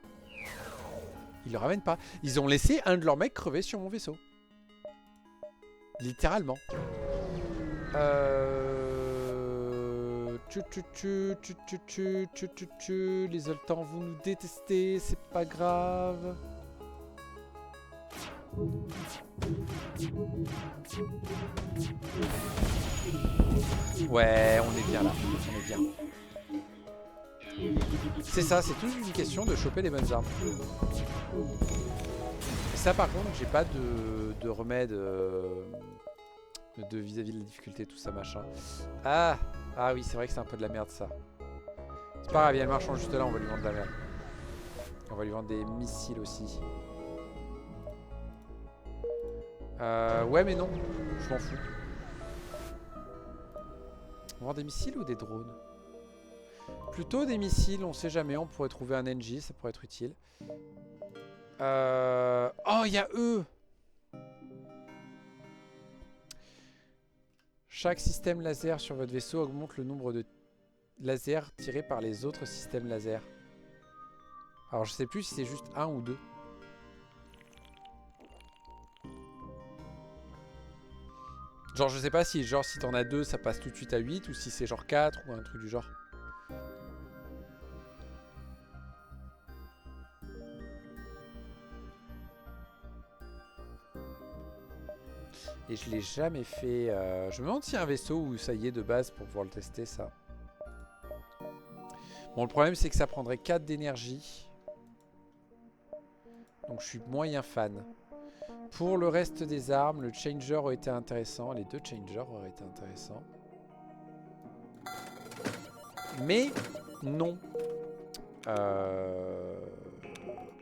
Ils le ramènent pas. Ils ont laissé un de leurs mecs crever sur mon vaisseau. Littéralement. Les Zoltans, vous nous détestez, c'est pas grave. Ouais, on est bien là. On est bien. C'est ça, c'est toujours une question de choper les bonnes armes. Et ça par contre, j'ai pas de remède de vis-à-vis de la difficulté, tout ça machin. Ah oui, c'est vrai que c'est un peu de la merde ça. C'est pas grave, il y a le marchand juste là, on va lui vendre de la merde. On va lui vendre des missiles aussi. Ouais mais non, je m'en fous. On vend des missiles ou des drones? Plutôt des missiles, on sait jamais, on pourrait trouver un NG, ça pourrait être utile. Oh, il y a eux! Chaque système laser sur votre vaisseau augmente le nombre de lasers tirés par les autres systèmes laser. Alors je sais plus si c'est juste 1 ou 2. Genre je sais pas si genre si t'en as 2 ça passe tout de suite à 8 ou si c'est genre 4 ou un truc du genre. Et je l'ai jamais fait. Je me demande s'il y a un vaisseau où ça y est de base pour pouvoir le tester ça. Bon le problème c'est que ça prendrait 4 d'énergie. Donc je suis moyen fan. Pour le reste des armes, le changer aurait été intéressant. Les 2 changers auraient été intéressants. Mais non.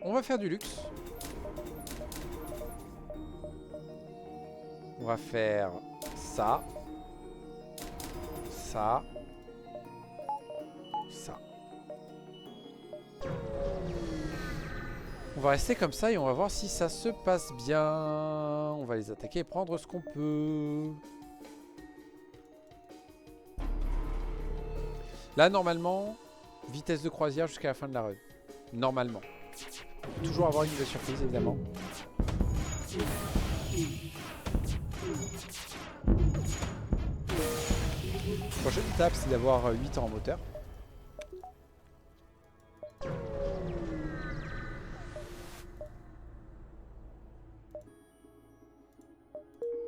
On va faire du luxe. On va faire ça. Ça. Ça. On va rester comme ça et on va voir si ça se passe bien. On va les attaquer et prendre ce qu'on peut. Là, normalement, vitesse de croisière jusqu'à la fin de la run. Normalement. On peut toujours avoir une nouvelle surprise, évidemment. Prochaine étape, c'est d'avoir 8 ans en moteur.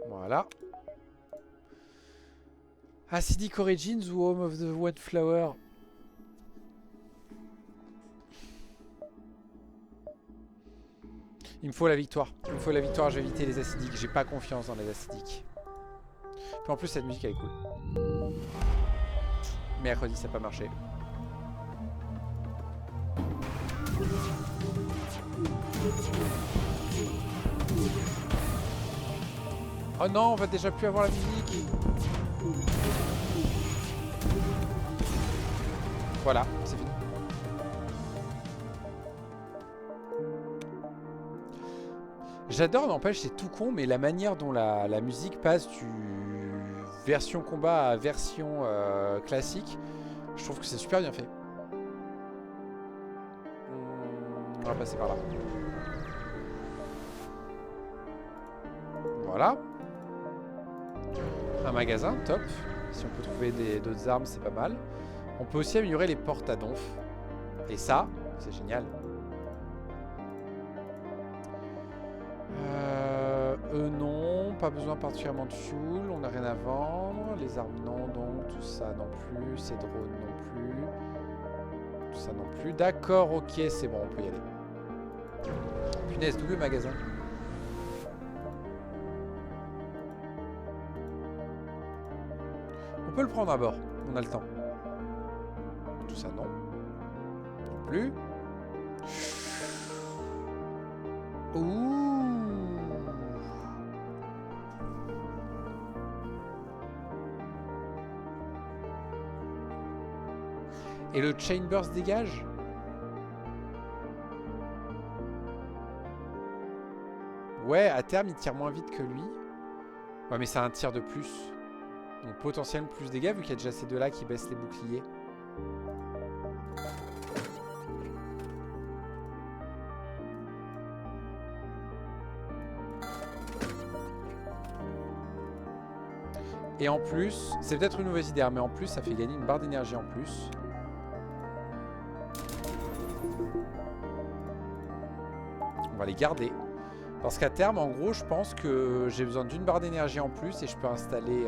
Voilà. Acidic Origins ou Home of the White Flower? Il me faut la victoire. Il me faut la victoire, je vais éviter les acidiques. J'ai pas confiance dans les acidiques. Puis en plus, cette musique elle est cool. Mercredi, ça n'a pas marché. Oh non, on va déjà plus avoir la musique. Voilà, c'est fini. J'adore, n'empêche, c'est tout con, mais la manière dont la musique passe du version combat à version classique, je trouve que c'est super bien fait. On va passer par là. Voilà. Un magasin, top. Si on peut trouver d'autres armes, c'est pas mal. On peut aussi améliorer les portes à donf. Et ça, c'est génial. Eux non, pas besoin particulièrement de fuel, on n'a rien à vendre. Les armes non, donc tout ça non plus. Ces drones non plus. Tout ça non plus. D'accord, ok, c'est bon, on peut y aller. Punaise, double magasin. On peut le prendre à bord, on a le temps. Tout ça non. Non plus. Ouh. Et le chain burst dégage? Ouais, à terme, il tire moins vite que lui. Ouais, mais c'est un tir de plus. Donc potentiellement plus de dégâts, vu qu'il y a déjà ces deux-là qui baissent les boucliers. Et en plus, c'est peut-être une mauvaise idée, mais en plus, ça fait gagner une barre d'énergie en plus. On va les garder. Parce qu'à terme, en gros, je pense que j'ai besoin d'une barre d'énergie en plus et je peux installer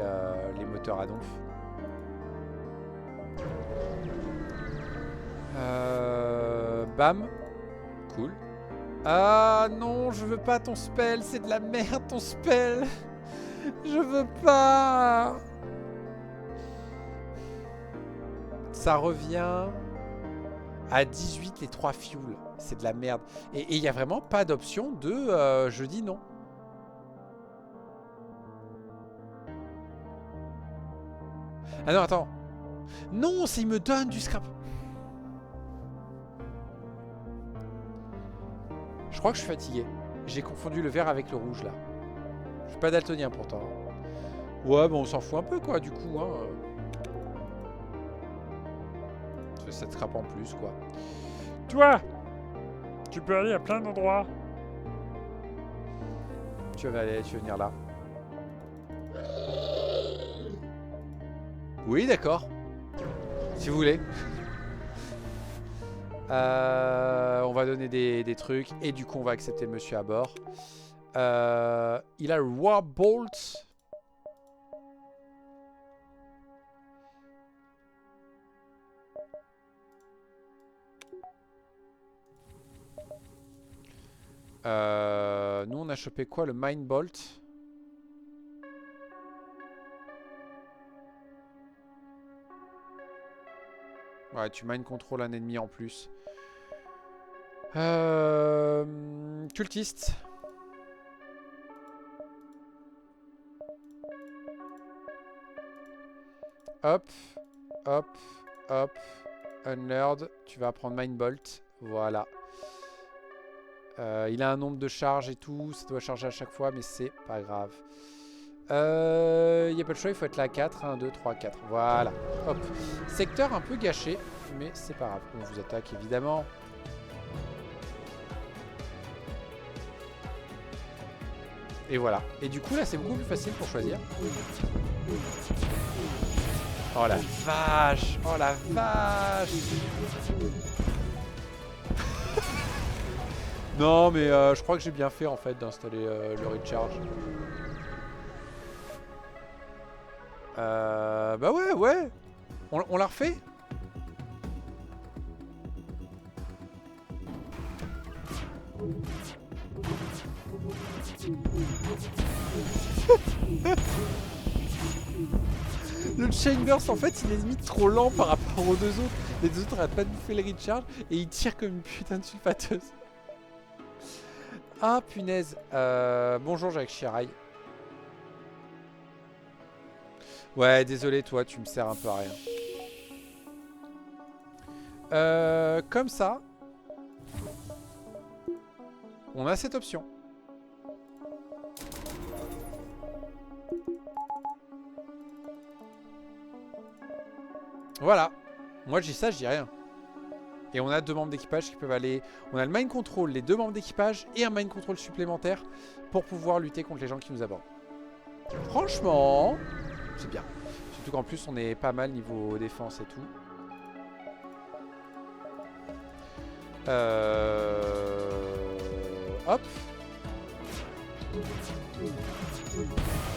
les moteurs à donf. Bam. Cool. Ah non, je veux pas ton spell, c'est de la merde ton spell. Je veux pas. Ça revient à 18 les 3 fuel. C'est de la merde. Et il n'y a vraiment pas d'option de je dis non. Ah non, attends. Non, c'est il me donne du scrap. Je crois que je suis fatigué. J'ai confondu le vert avec le rouge là. Je suis pas daltonien pourtant. Ouais, bon, on s'en fout un peu quoi du coup. Hein. Ça te scrap en plus quoi. Toi, tu peux aller à plein d'endroits. Tu vas venir là. Oui, d'accord. Si vous voulez. On va donner des trucs. Et du coup, on va accepter le monsieur à bord. Il a le Warbolt. Nous, on a chopé quoi? Le Mindbolt. Ouais, tu mind control un ennemi en plus. Cultiste. Hop, hop, hop. Unlearned, tu vas prendre Mindbolt. Voilà. Il a un nombre de charges et tout. Ça doit charger à chaque fois, mais c'est pas grave. Il n'y a pas de choix, il faut être là à 4. 1, 2, 3, 4. Voilà. Hop. Secteur un peu gâché, mais c'est pas grave. On vous attaque évidemment. Et voilà. Et du coup, là, c'est beaucoup plus facile pour choisir. Oh la vache! Oh la vache! Non, mais je crois que j'ai bien fait en fait d'installer le recharge. Bah ouais, ouais. On la refait? Le Chainburst en fait il est limite trop lent par rapport aux deux autres. Les deux autres arrêtent pas de bouffer le recharge et il tire comme une putain de sulfateuse. Ah punaise. Bonjour Jacques Chirac. Ouais, désolé toi, tu me sers un peu à rien. Comme ça, on a cette option. Voilà. Moi je dis ça, je dis rien. Et on a 2 membres d'équipage qui peuvent aller... On a le mind control, les 2 membres d'équipage et un mind control supplémentaire pour pouvoir lutter contre les gens qui nous abordent. Franchement, c'est bien. Surtout qu'en plus on est pas mal niveau défense et tout. Hop.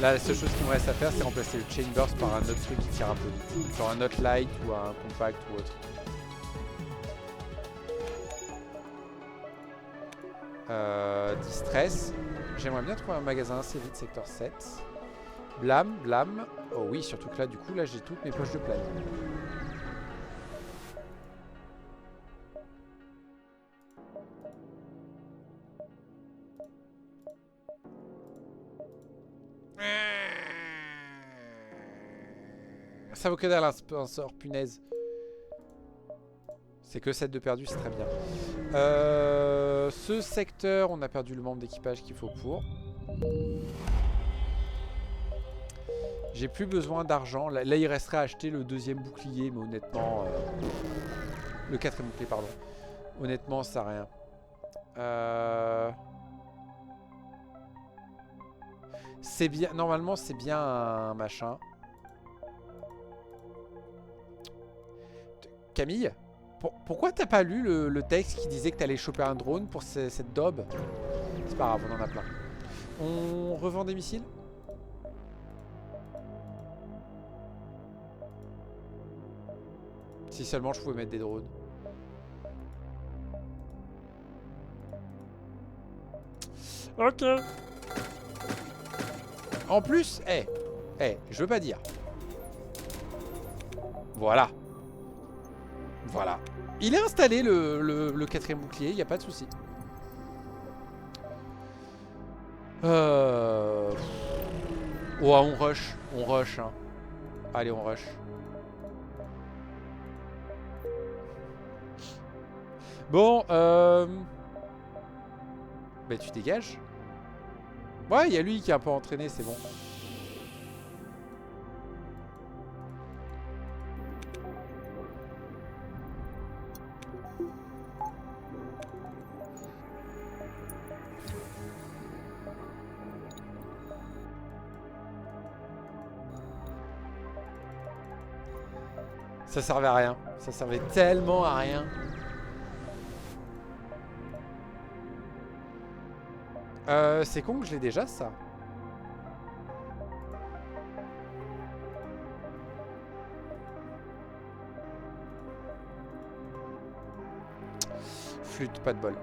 Là, la seule chose qu'il me reste à faire, c'est remplacer le Chain Burst par un autre truc qui tire un peu vite. Genre un autre light ou un compact ou autre. Distress. J'aimerais bien trouver un magasin assez vite, secteur 7. Blâme, blâme. Oh oui, surtout que là, du coup, là, j'ai toutes mes poches de plane. Ça vaut que dalle un sort, punaise. C'est que 7 de perdu, c'est très bien. Ce secteur, on a perdu le membre d'équipage qu'il faut pour. J'ai plus besoin d'argent. Là, il resterait à acheter le 2e bouclier, mais honnêtement... le 4e bouclier, pardon. Honnêtement, ça sert à rien. C'est bien... Normalement, c'est bien un machin. Camille, pourquoi t'as pas lu le texte qui disait que t'allais choper un drone pour cette daube? C'est pas grave, on en a plein. On revend des missiles? Si seulement je pouvais mettre des drones. Ok. En plus, je veux pas dire. Voilà. Voilà. Il est installé le 4e bouclier, il n'y a pas de souci. Oh, on rush. On rush. Hein. Allez, on rush. Bon, bah tu dégages. Ouais, il y a lui qui est un peu entraîné, c'est bon. Ça servait à rien. Ça servait tellement à rien. C'est con que je l'ai déjà, ça. Flûte, pas de bol.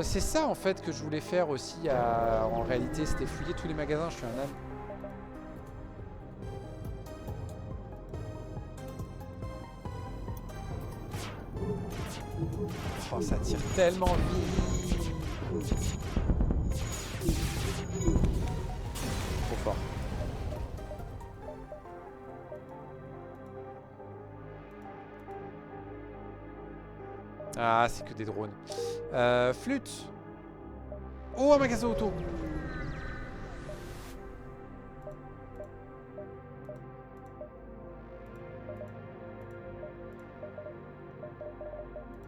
C'est ça, en fait, que je voulais faire aussi. En réalité, c'était fouiller tous les magasins. Je suis un âne. Oh, ça tire tellement vite. Trop fort. Ah, c'est que des drones. Flûte. Oh, un magasin auto.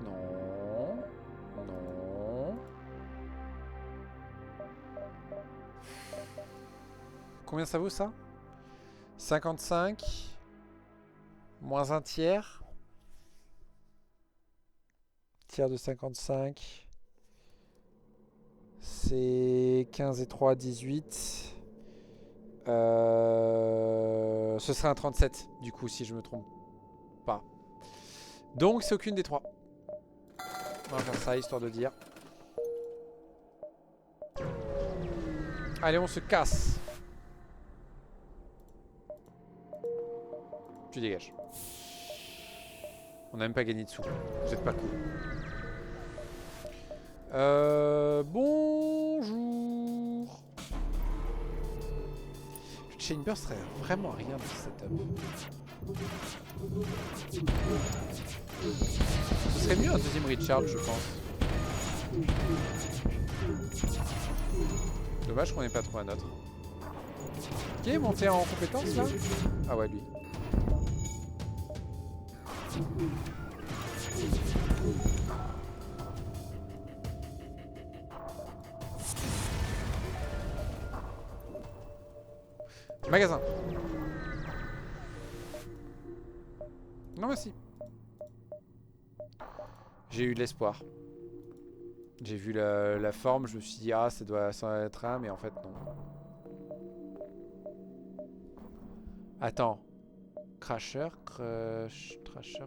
Non. Non. Combien ça vaut ça? 55. Moins un tiers. Tiers de 55. C'est 15 et 3, 18. Ce serait un 37, du coup, si je me trompe pas. Donc, c'est aucune des trois. On va faire ça, histoire de dire. Allez, on se casse. Tu dégages. On n'a même pas gagné de sous. Vous êtes pas cool. Bonjour. Le chamber serait vraiment rien dans ce setup. Ce serait mieux un deuxième recharge, je pense. Dommage qu'on n'ait pas trouvé un autre. Qui est monté en compétence là? Ah ouais, lui. Magasin. Non merci. J'ai eu de l'espoir. J'ai vu la forme, je me suis dit ah ça doit être un, mais en fait non. Attends. Crasher, Crasher.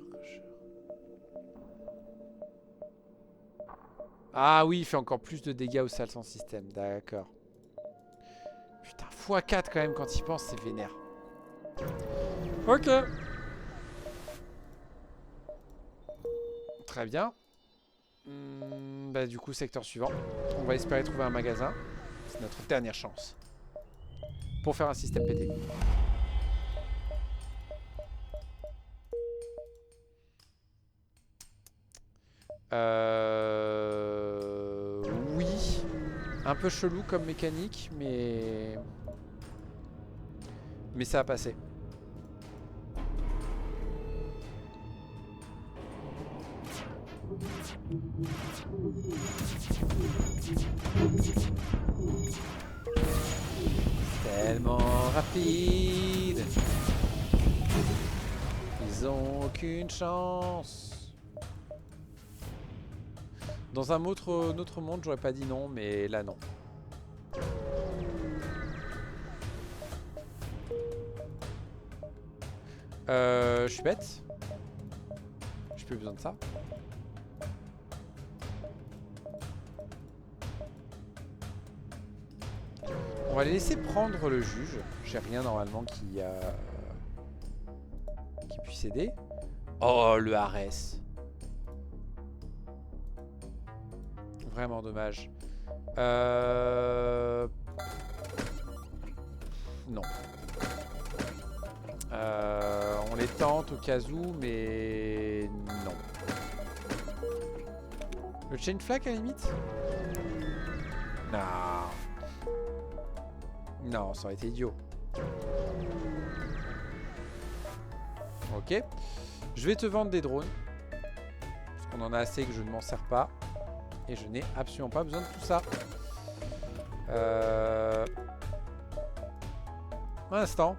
Ah oui, il fait encore plus de dégâts au sol sans système, d'accord. Putain, x4 quand même quand il pense, c'est vénère. Ok. Très bien. Bah du coup, secteur suivant. On va espérer trouver un magasin. C'est notre dernière chance. Pour faire un système pété. Oui. Un peu chelou comme mécanique, mais ça a passé. Tellement rapide. Ils ont aucune chance. Dans un autre monde, j'aurais pas dit non, mais là non. Je suis bête. J'ai plus besoin de ça. On va les laisser prendre le juge. J'ai rien normalement qui puisse aider. Oh, le Ares. Vraiment dommage. Non. On les tente au cas où, mais non. Le chain flag à la limite? Non. Non, ça aurait été idiot. Ok. Je vais te vendre des drones. Parce qu'on en a assez que je ne m'en sers pas. Et je n'ai absolument pas besoin de tout ça. Un instant.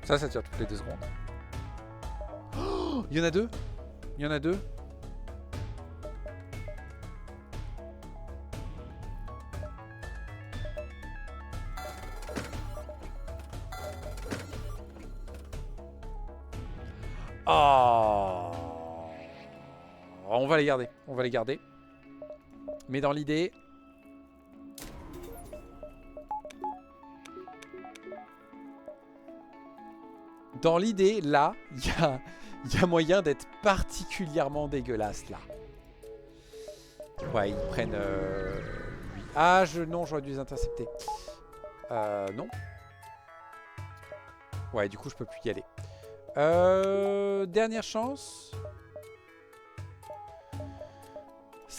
Ça tire toutes les 2 secondes. Oh, il y en a deux. Il y en a deux. Oh. On va les garder. On va les garder. Mais dans l'idée... Dans l'idée, là, il y a moyen d'être particulièrement dégueulasse, là. Ouais, ils prennent... lui. Ah, non, j'aurais dû les intercepter. Non. Ouais, du coup, je peux plus y aller. Dernière chance.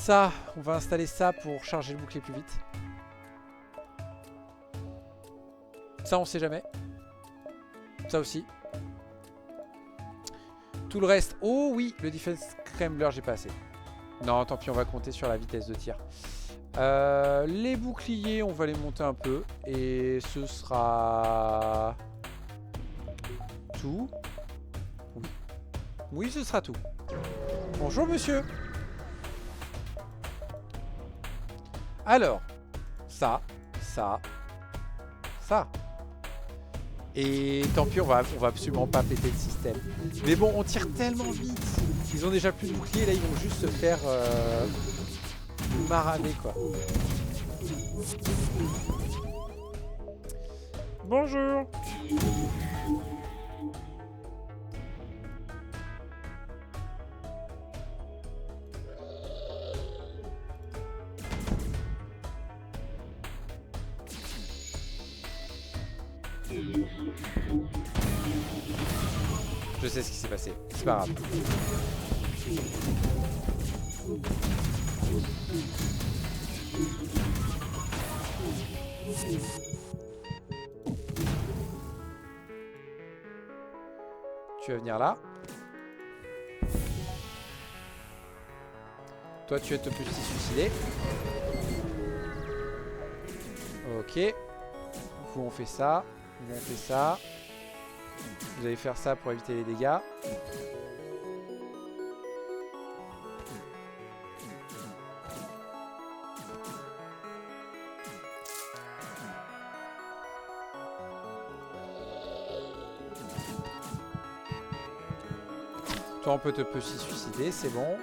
Ça, on va installer ça pour charger le bouclier plus vite. Ça, on sait jamais. Ça aussi. Tout le reste. Oh oui, le defense scrambler, j'ai pas assez. Non, tant pis, on va compter sur la vitesse de tir. Les boucliers, on va les monter un peu. Et ce sera... tout. Oui. Oui, ce sera tout. Bonjour, monsieur. Alors, ça. Et tant pis, on va absolument pas péter le système. Mais bon, on tire tellement vite. Ils ont déjà plus de boucliers, là ils vont juste se faire maraver quoi. Bonjour. Je sais ce qui s'est passé, c'est pas grave. Tu vas venir là. Toi tu vas te petit suicider. Ok. Vous on fait ça. Vous on fait ça. Vous allez faire ça pour éviter les dégâts. Toi on peut te petit suicider, c'est bon.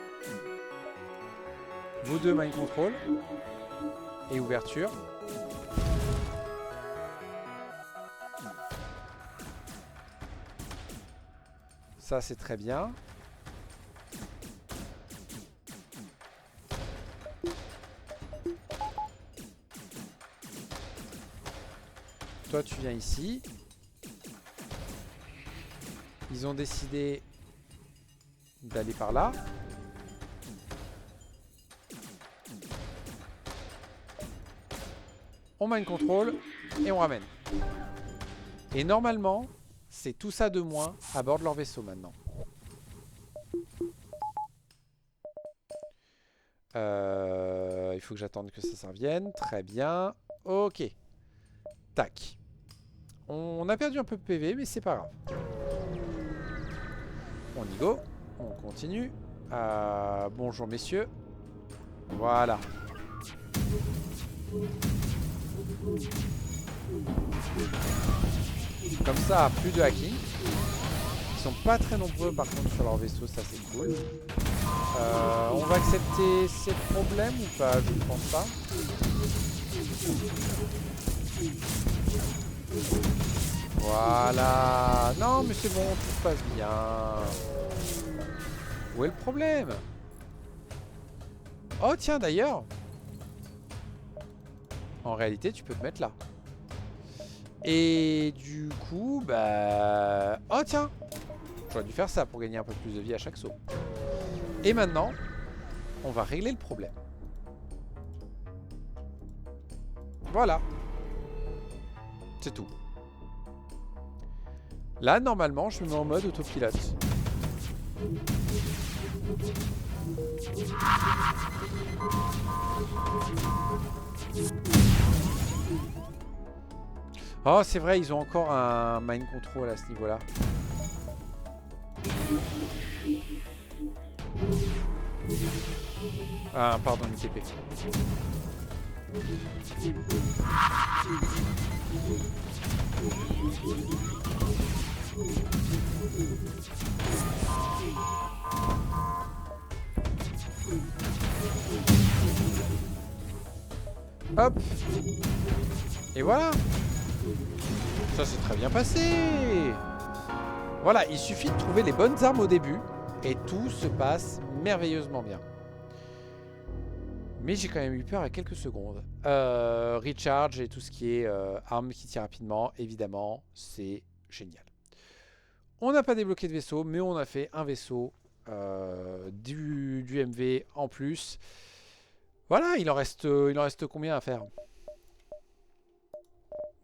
Vous deux mind control. Et ouverture. Ça c'est très bien. Toi tu viens ici. Ils ont décidé d'aller par là. On mind control et on ramène. Et normalement, c'est tout ça de moins à bord de leur vaisseau maintenant. Il faut que j'attende que ça revienne. Très bien. Ok. Tac. On a perdu un peu de PV, mais c'est pas grave. On y go. On continue. Bonjour messieurs. Voilà. Comme ça, plus de hacking. Ils sont pas très nombreux par contre sur leur vaisseau, ça c'est cool. On va accepter ces problèmes ou pas? Je ne pense pas. Voilà. Non mais c'est bon, tout se passe bien. Où est le problème? Oh tiens d'ailleurs. En réalité tu peux te mettre là. Et du coup bah... Oh tiens. J'aurais dû faire ça pour gagner un peu plus de vie à chaque saut. Et maintenant, on va régler le problème. Voilà. C'est tout. Là, normalement, je me mets en mode autopilote. Oh, c'est vrai, ils ont encore un mind control à ce niveau-là. Ah, pardon, une TP. Hop. Et voilà. Ça s'est très bien passé. Voilà, il suffit de trouver les bonnes armes au début et tout se passe merveilleusement bien. Mais j'ai quand même eu peur à quelques secondes. Recharge et tout ce qui est armes qui tirent rapidement, évidemment, c'est génial. On n'a pas débloqué de vaisseau, mais on a fait un vaisseau, du MV en plus. Voilà, il en reste combien à faire?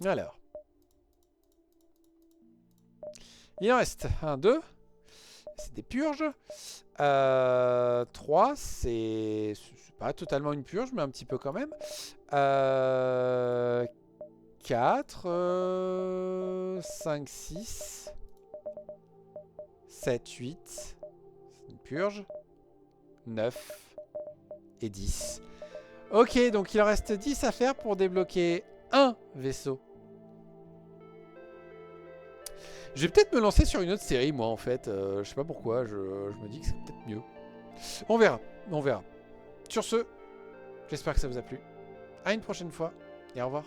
Alors. Il en reste 1, 2. C'est des purges. 3, c'est pas totalement une purge, mais un petit peu quand même. 4, 5, 6, 7, 8. C'est une purge. 9 et 10. Ok, donc il en reste 10 à faire pour débloquer un vaisseau. Je vais peut-être me lancer sur une autre série, moi, en fait. Je sais pas pourquoi, je me dis que c'est peut-être mieux. On verra, on verra. Sur ce, j'espère que ça vous a plu. À une prochaine fois, et au revoir.